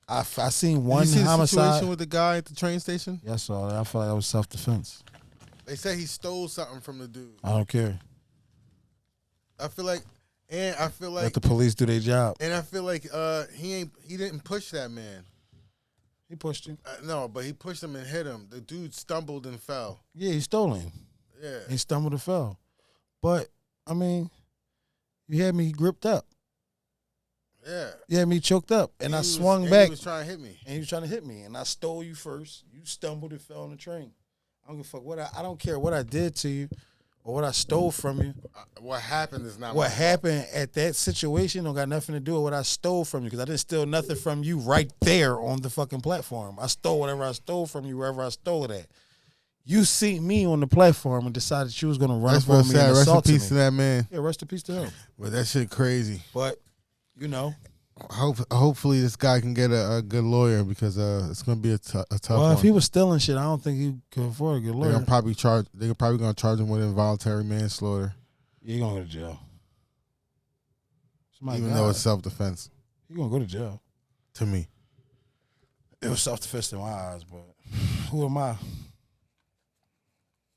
I seen one homicide. homicide. The situation with the guy at the train station? Yeah, I saw that. I feel like that was self-defense. They say he stole something from the dude. I don't care. I feel like let the police do their job. And I feel like he didn't push that man. He pushed him. No, but he pushed him and hit him. The dude stumbled and fell. Yeah, he stole him. Yeah. He stumbled and fell. But, I mean, you had me gripped up. Yeah. You had me choked up. And I swung back. He was trying to hit me. And he was trying to hit me. And I stole you first. You stumbled and fell on the train. I don't give a fuck I don't care what I did to you or what I stole from you. What happened is not what happened at that situation don't got nothing to do with what I stole from you, because I didn't steal nothing from you right there on the fucking platform. I stole whatever I stole from you wherever I stole it at. You seen me on the platform and decided you was gonna run for me and assault me. Rest in peace to that man. Yeah, rest in peace to him. But that shit crazy. But hopefully this guy can get a good lawyer, because it's gonna be a tough one. Well, if he was stealing shit, I don't think he could afford a good lawyer. They're probably gonna charge him with involuntary manslaughter. You're gonna go to jail. Even though it's self-defense. You're gonna go to jail. To me. It was self-defense in my eyes, but who am I?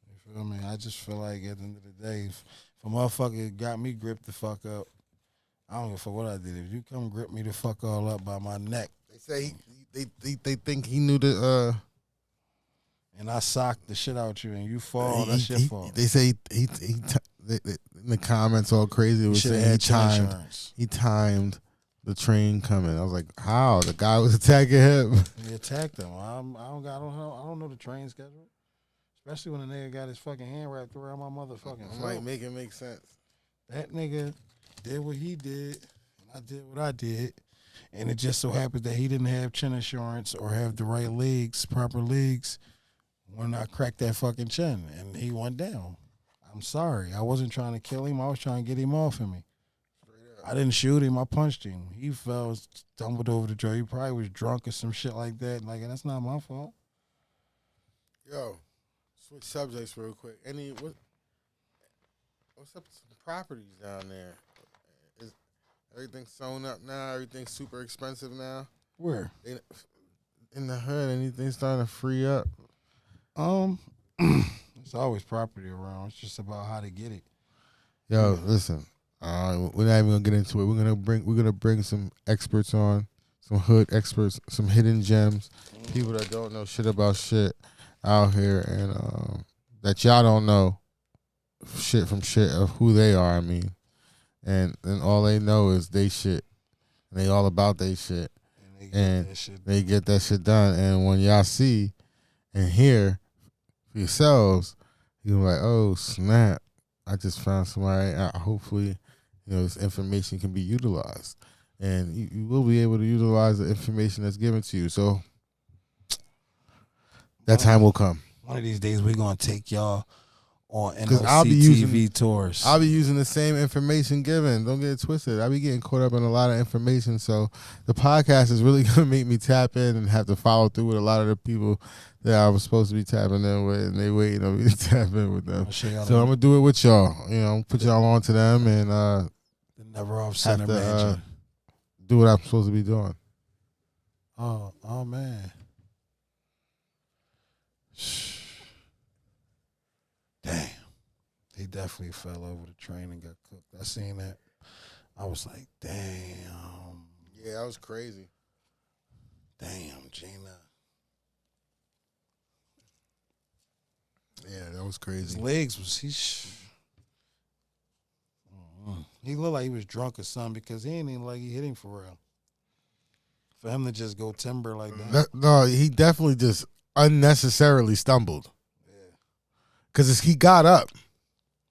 You feel me? I just feel like at the end of the day, if a motherfucker got me gripped the fuck up, I don't give a fuck what I did. If you come grip me the fuck all up by my neck. They say they think he knew the and I socked the shit out you and you fall, that's your fault. They say in the comments all crazy. It was Should have saying had chin insurance. he timed the train coming. I was like, how? The guy was attacking him. He attacked him. I don't know the train schedule. Especially when the nigga got his fucking hand wrapped around my motherfucking I'm throat. like, make it make sense. That nigga did what he did, and I did what I did. And it just so happened that he didn't have chin insurance or have the right legs, proper legs, when I cracked that fucking chin, and he went down. I'm sorry. I wasn't trying to kill him. I was trying to get him off of me. I didn't shoot him. I punched him. He fell, stumbled over the door. He probably was drunk or some shit like that. Like, that's not my fault. Yo, switch subjects real quick. What's up with some properties down there? Is everything sewn up now? Everything's super expensive now? Where? In the hood, anything starting to free up? There's always property around. It's just about how to get it. Yo, listen. We're not even gonna get into it. We're gonna bring some experts on, some hood experts, some hidden gems, people that don't know shit about shit out here, and that y'all don't know shit from shit of who they are. I mean, and all they know is they shit, and they all about they shit, and they get that shit done. And when y'all see and hear for yourselves, you're like, oh snap! I just found somebody. Hopefully, this information can be utilized, and you will be able to utilize the information that's given to you. So that time will come. One of these days, we're gonna take y'all on I'll be TV tours. I'll be using the same information given. Don't get it twisted. I'll be getting caught up in a lot of information. So the podcast is really gonna make me tap in and have to follow through with a lot of the people that I was supposed to be tapping in with, and they waiting on me to tap in with them. So I'm gonna do it with y'all. Put y'all on to them, and the never off center mansion. Do what I'm supposed to be doing. Oh man. Damn. He definitely fell over the train and got cooked. I seen that. I was like, damn. Yeah, that was crazy. Damn, Gina. Yeah, that was crazy. His legs was he looked like he was drunk or something because he ain't even like he hit him for real. For him to just go timber like that. No, he definitely just unnecessarily stumbled. Yeah. Because he got up.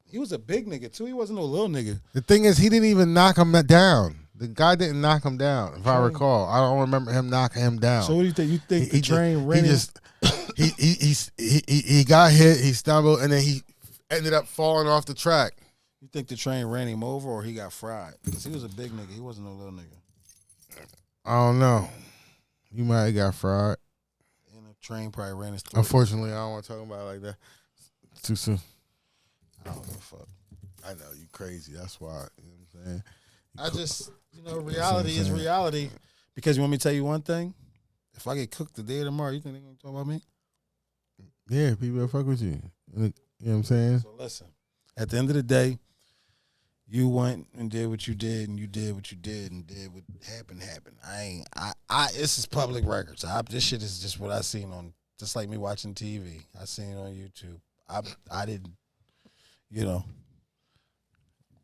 He was a big nigga, too. He wasn't no little nigga. The thing is, he didn't even knock him down. The guy didn't knock him down, if I recall. I don't remember him knocking him down. So what do you think? You think the train ran? He got hit, he stumbled, and then he ended up falling off the track. You think the train ran him over or he got fried? Because he was a big nigga. He wasn't no little nigga. I don't know. You might have got fried. And the train probably ran his throat. Unfortunately, I don't want to talk about it like that. It's too soon. I don't give a fuck. I know, you crazy. That's why. You know what I'm saying? I just, reality is reality. Because you want me to tell you one thing? If I get cooked today or tomorrow, you think they're going to talk about me? Yeah, people will fuck with you. You know what I'm saying? So listen, at the end of the day, you went and did what you did, and you did what you did, and did what happened. This is public records. This shit is just what I seen on, just like me watching TV. I seen it on YouTube. I didn't,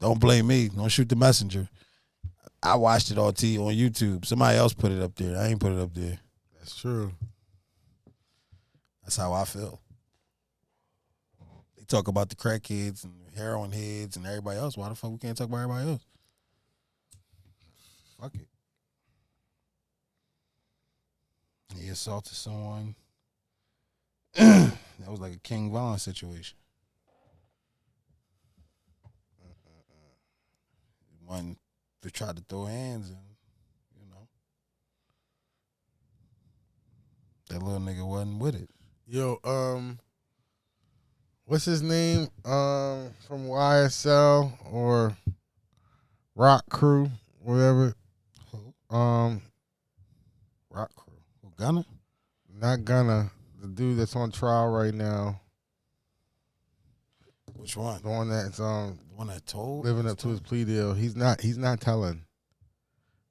don't blame me. Don't shoot the messenger. I watched it on YouTube. Somebody else put it up there. I ain't put it up there. That's true. That's how I feel. They talk about the crackheads and heroin heads and everybody else. Why the fuck we can't talk about everybody else? Fuck it. He assaulted someone. That was like a King Von situation. One they tried to throw hands and, that little nigga wasn't with it. Yo, what's his name? From YSL or Rock Crew, whatever. Who? Rock Crew. Who, Gunna? Not Gunna. The dude that's on trial right now. Which one? The one that's the one that told living up to his plea deal. He's not telling.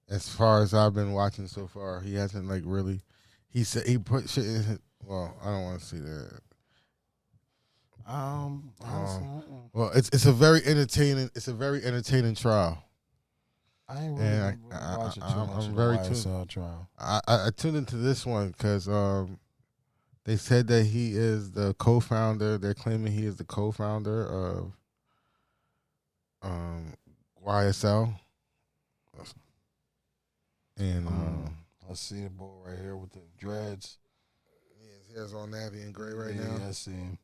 As far as I've been watching so far, he hasn't really. He said he put shit in his. Well, I don't want to see that. Honestly, Well, it's a very entertaining trial. I ain't really And been watching too I'm much of the very YSL trial. I tuned into this one because they said that he is the co-founder. They're claiming he is the co-founder of YSL. And I see the boy right here with the dreads. yeah, his hair's all navy and gray right Yeah, now. I see him.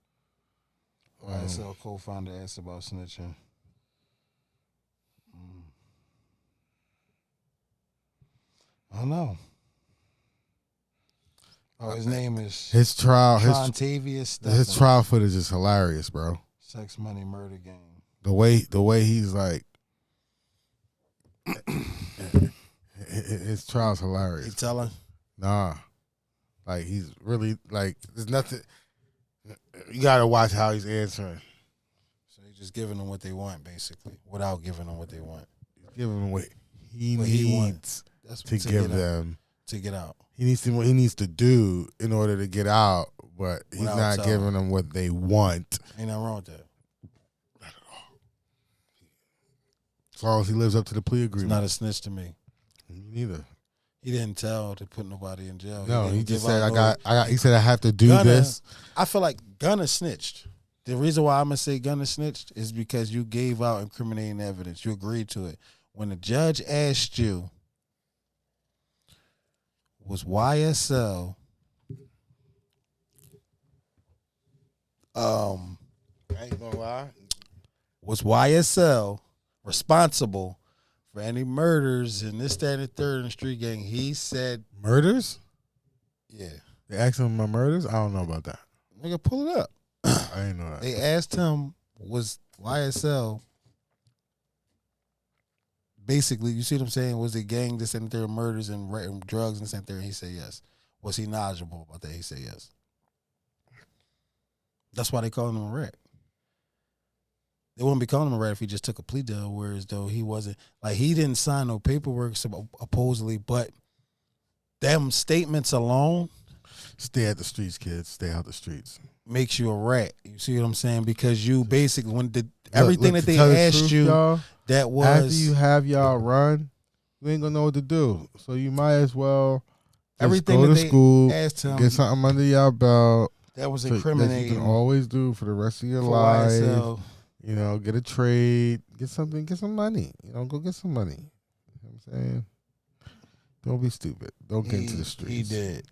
YSL co-founder asked about snitching. I don't know. Oh, his name is His trial. His trial footage is hilarious, bro. Sex, money, murder game. The way he's like, his trial's hilarious. He telling? Nah, like he's really like. There's nothing. You gotta watch how he's answering. So he's just giving them what they want, basically, without giving them what they want. He's giving them what he needs to give them to get out. He needs to what he needs to do in order to get out, but he's not giving them what they want. Ain't nothing wrong with that. Not at all. As long as he lives up to the plea agreement. It's not a snitch to me. Me neither. He didn't tell to put nobody in jail. No, he just said he said I have to do this. I feel like Gunna snitched. The reason why I'm gonna say Gunna snitched is because you gave out incriminating evidence. You agreed to it. When the judge asked you, was YSL I ain't gonna lie. Was YSL responsible for any murders in this, that, and the third in the street gang? He said murders? Yeah. They asked him about murders? I don't know about that. Nigga, pull it up. I didn't know that. They asked him, was YSL basically, you see what I'm saying? Was it gang, this and there, murders and drugs and this and there? And he said yes. Was he knowledgeable about that? He said yes. That's why they call him a rat. They wouldn't be calling him a rat if he just took a plea deal, whereas though he wasn't, like he didn't sign no paperwork supposedly, but them statements alone. Stay at the streets, kids. Stay out the streets. Makes you a rat. You see what I'm saying? Because you basically, when everything that they asked you, that was after you have y'all run, you ain't gonna know what to do. So you might as well everything go that to school, asked him, get something under your belt. That was incriminating. That you can always do for the rest of your life. YSL. You know, get a trade, get some money. You know, go get some money. You know what I'm saying? Don't be stupid. Don't get into the streets. He did.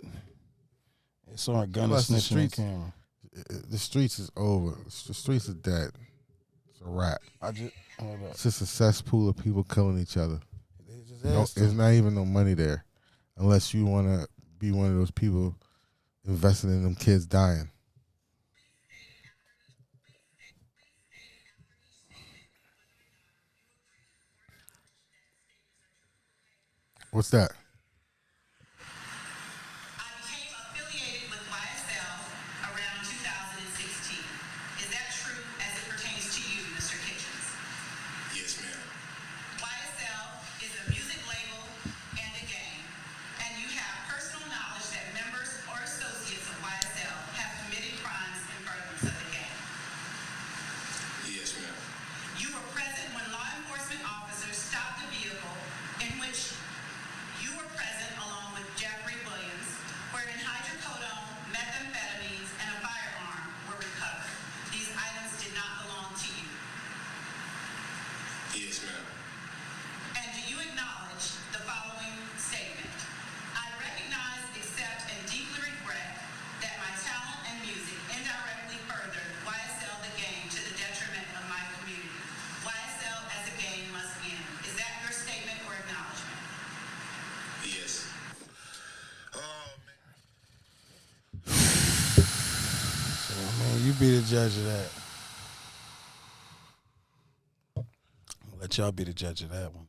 It's on a gun snitching on camera. The streets is over. The streets is dead. It's a wrap. It's just a cesspool of people killing each other. There's not even no money there, unless you want to be one of those people investing in them kids dying. What's that? I became affiliated with YSL around 2016. Is that true as it pertains to you, Mr. Kitchens? Yes, ma'am. YSL is a music label and a gang, and you have personal knowledge that members or associates of YSL have committed crimes in furtherance of the gang. Yes, ma'am. You were present when law enforcement officers stopped a vehicle in which you were present along with Jeffrey Williams, wherein hydrocodone, methamphetamines, and a firearm were recovered. These items did not belong to you. Yes, ma'am. And do you acknowledge the following statement? I recognize, accept, and deeply regret that my talent and music indirectly furthered YSL the gang to the detriment of my community. YSL as a gang must end. Is that your statement or acknowledgement? Yes. So, man, you be the judge of that. I'll let y'all be the judge of that one.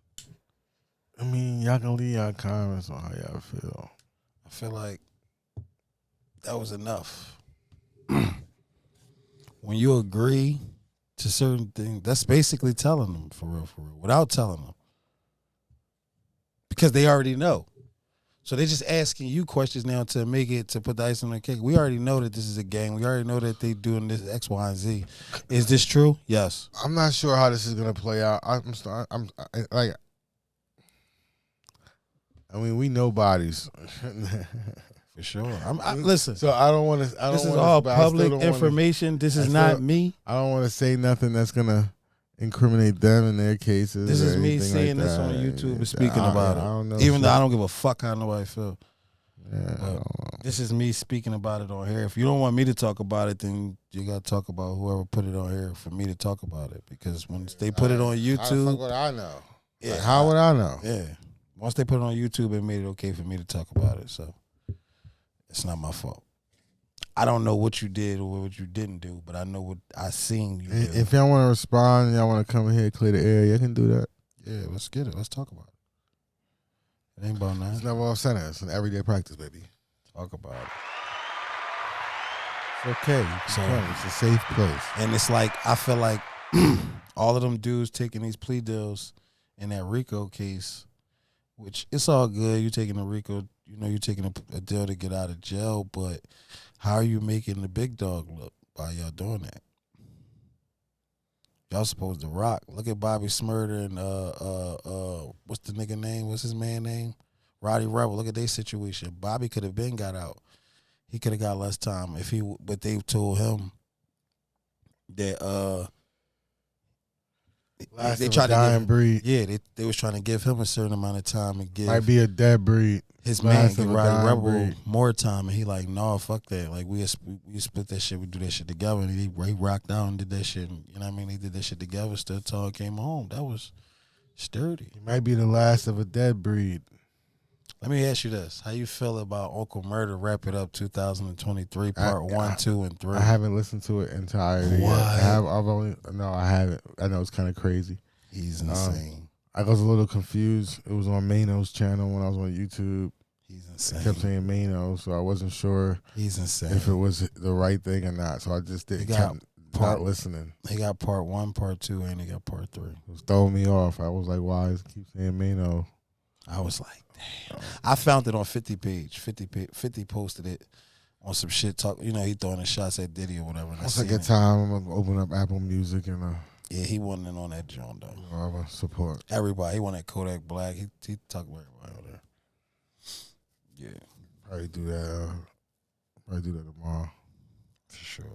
I mean, y'all can leave y'all comments on how y'all feel. I feel like that was enough. When you agree to certain things, that's basically telling them for real, without telling them. Because they already know. So they're just asking you questions now to make it to put the ice on the cake. We already know that this is a gang. We already know that they doing this X, Y, and Z. Is this true? Yes. I'm not sure how this is gonna play out. Like, I mean, we know bodies. For sure. Listen. So I don't want to. This is all public information. This is not me. I don't want to say nothing that's gonna incriminate them in their cases. This is me anything seeing like this that. on YouTube and speaking about it. I don't know. Even though I don't give a fuck how nobody feel. Yeah, I don't know. This is me speaking about it on here. If you don't want me to talk about it, then you got to talk about whoever put it on here for me to talk about it. Because when they put it on YouTube. Fuck what I know. Yeah, like, how would I know? Yeah. Once they put it on YouTube, it made it okay for me to talk about it. So it's not my fault. I don't know what you did or what you didn't do, but I know what I seen you do. If y'all want to respond, y'all want to come in here and clear the air, you can do that. Yeah, let's get it. Let's talk about it. It ain't about It's nothing. never off center. It's an everyday practice, baby. Talk about it. It's okay. It's a safe place. And it's like, I feel like all of them dudes taking these plea deals in that RICO case, which it's all good. You taking a RICO, you're taking a deal to get out of jail, but how are you making the big dog look by y'all doing that? Y'all supposed to rock. Look at Bobby Smurder and what's the nigga name? What's his man name? Roddy Rebel. Look at their situation. Bobby could have been got out. He could have got less time but they told him that they tried to breed. Yeah, they was trying to give him a certain amount of time and give Might be a dead breed. his man give Roddy Rebel breed. more time, and he like, no, fuck that. Like we split that shit, we do that shit together, and he rocked out and did that shit. And, you know what I mean? They did that shit together. Still till he came home. That was sturdy. He might be the last of a dead breed. Let me ask you this: how you feel about Uncle Murder Wrap It Up 2023 Part 1, 2, and 3? I haven't listened to it entirely What? yet. I haven't. I know it's kind of crazy. He's insane. I was a little confused. It was on Mano's channel when I was on YouTube. He's I insane. kept saying Mano, so I wasn't sure He's insane. if it was the right thing or not. So I just didn't kept not listening. They got Part 1, Part 2, and they got Part 3. It was throwing me off. I was like, why does it keep saying Mano? I was like, damn. I found it on 50 page. 50 posted it on some shit talk. You know, he throwing the shots at Diddy or whatever. And Once I get time, I'm gonna open up Apple Music and yeah, he wasn't in on that joint though. I'm gonna support Everybody. He wanted Kodak Black. He talked about everybody on there. Yeah, probably do that. Probably do that tomorrow. for sure.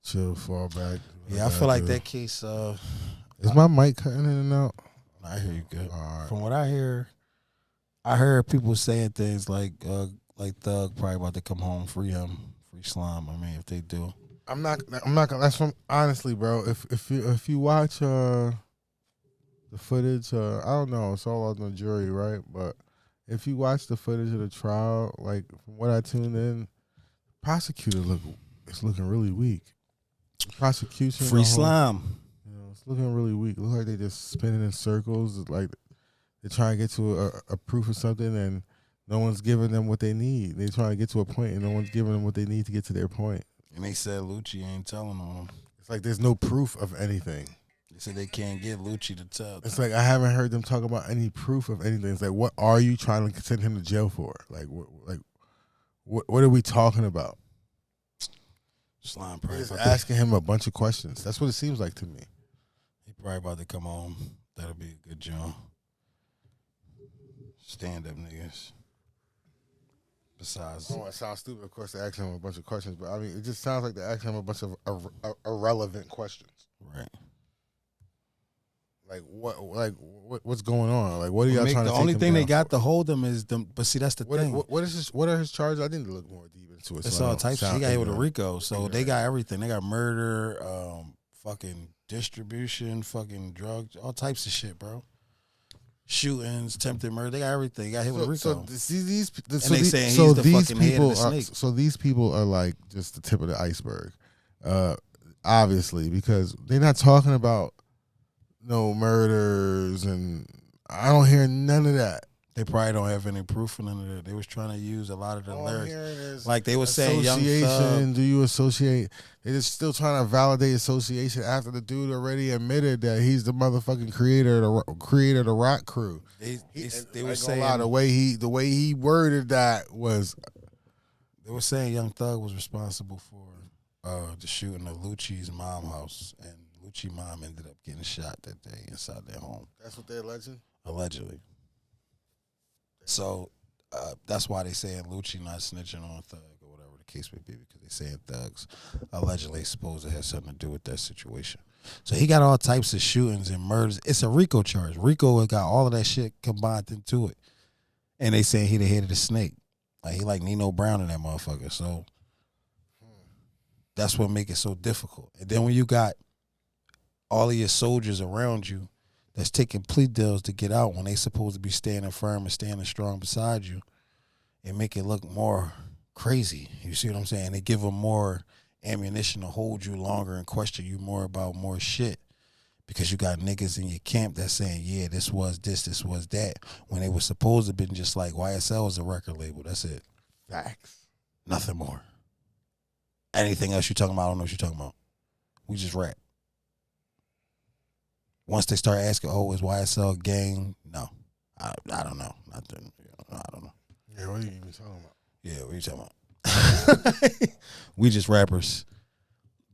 Chill, fall back. Yeah, I feel like that case. Is my mic cutting in and out? I hear you good. All right. From what I heard people saying things like Thug probably about to come home, free him, free Slime. I mean, if they do, I'm not gonna. That's from honestly, bro. If you watch the footage, I don't know. It's all on the jury, right? But if you watch the footage of the trial, like from what I tuned in, prosecutor it's looking really weak. The prosecution, free Slime. It's looking really weak. It looks like they just spinning in circles. It's like they're trying to get to a proof of something, and no one's giving them what they need. They're trying to get to a point, and no one's giving them what they need to get to their point. And they said Lucci ain't telling on them. It's like there's no proof of anything. They said they can't get Lucci to tell. It's like I haven't heard them talk about any proof of anything. It's like, what are you trying to send him to jail for? What are we talking about? Slime They're probably just about to, asking him a bunch of questions. That's what it seems like to me. he probably about to come home. That'll be a good job. Stand up niggas. Besides, I don't want to sound stupid, of course, to ask him a bunch of questions, but I mean, it just sounds like they're asking him a bunch of irrelevant questions. right. Like what's going on? Like what are y'all trying to? The only thing they got to hold him is them. But see, that's the thing. What are his charges? I need to look more deep into it. It's so all types. He got hit with a RICO, so they got right. everything. They got murder, fucking distribution, fucking drugs, all types of shit, bro. Shootings, attempted murder. They got everything. They got hit with a RICO. So see these. So these people are like just the tip of the iceberg, obviously, because they're not talking about no murders, and I don't hear none of that. They probably don't have any proof of none of that. They was trying to use a lot of the All I'm lyrics. hearing is Like they were saying Young association. Thug. Do you associate? They're just still trying to validate association after the dude already admitted that he's the motherfucking creator of the rock crew. They were Lie, saying the way he worded that was they were saying Young Thug was responsible for the shooting of Lucci's mom house, and Lucci mom ended up getting shot that day inside their home. that's what they're alleging. Allegedly. So that's why they saying Lucci not snitching on Thug or whatever the case may be, because they saying Thug's allegedly supposed to have something to do with that situation. So he got all types of shootings and murders. It's a RICO charge. RICO got all of that shit combined into it. And they saying he the head of the snake. Like he like Nino Brown in that motherfucker. So that's what make it so difficult. And then when you got all of your soldiers around you that's taking plea deals to get out when they supposed to be standing firm and standing strong beside you, it make it look more crazy. You see what I'm saying? They give them more ammunition to hold you longer and question you more about more shit, because you got niggas in your camp that's saying, yeah, this was that, when they were supposed to have been just like YSL was a record label. That's it. Facts. Nothing more. Anything else you talking about, I don't know what you're talking about. We just rap. Once they start asking, oh, is YSL gang? No. I don't know. Nothing. I don't know. Yeah, what are you even talking about? Yeah, what are you talking about? We just rappers.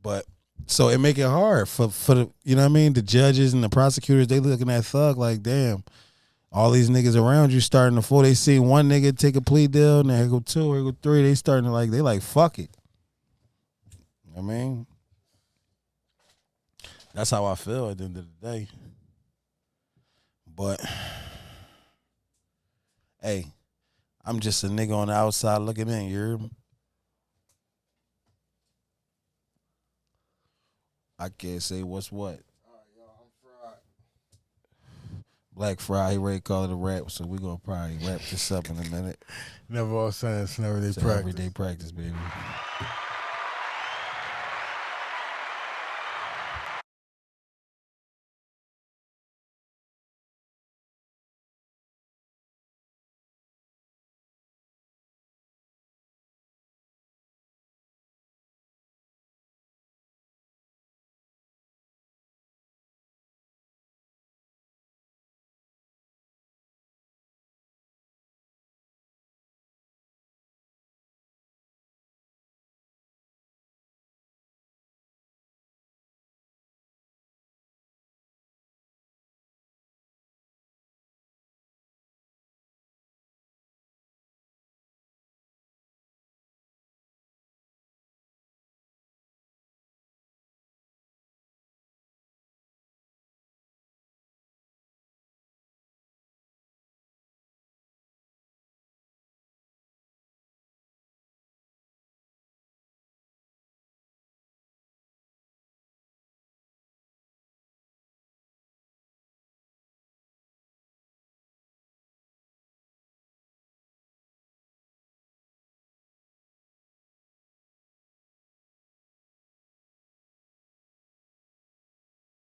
But so it make it hard for the, you know what I mean, the judges and the prosecutors. They looking at Thug like, damn, all these niggas around you starting to fall. They see one nigga take a plea deal, and then here go two, here go three. They starting to like, they like, fuck it. I mean, that's how I feel at the end of the day. But hey, I'm just a nigga on the outside looking in. You hear me? I can't say what's what. All right, y'all, I'm fried. Black Friday, Ray call it a rap, so we're gonna probably wrap this up in a minute. Never all sense, never day It's practice. everyday practice, baby.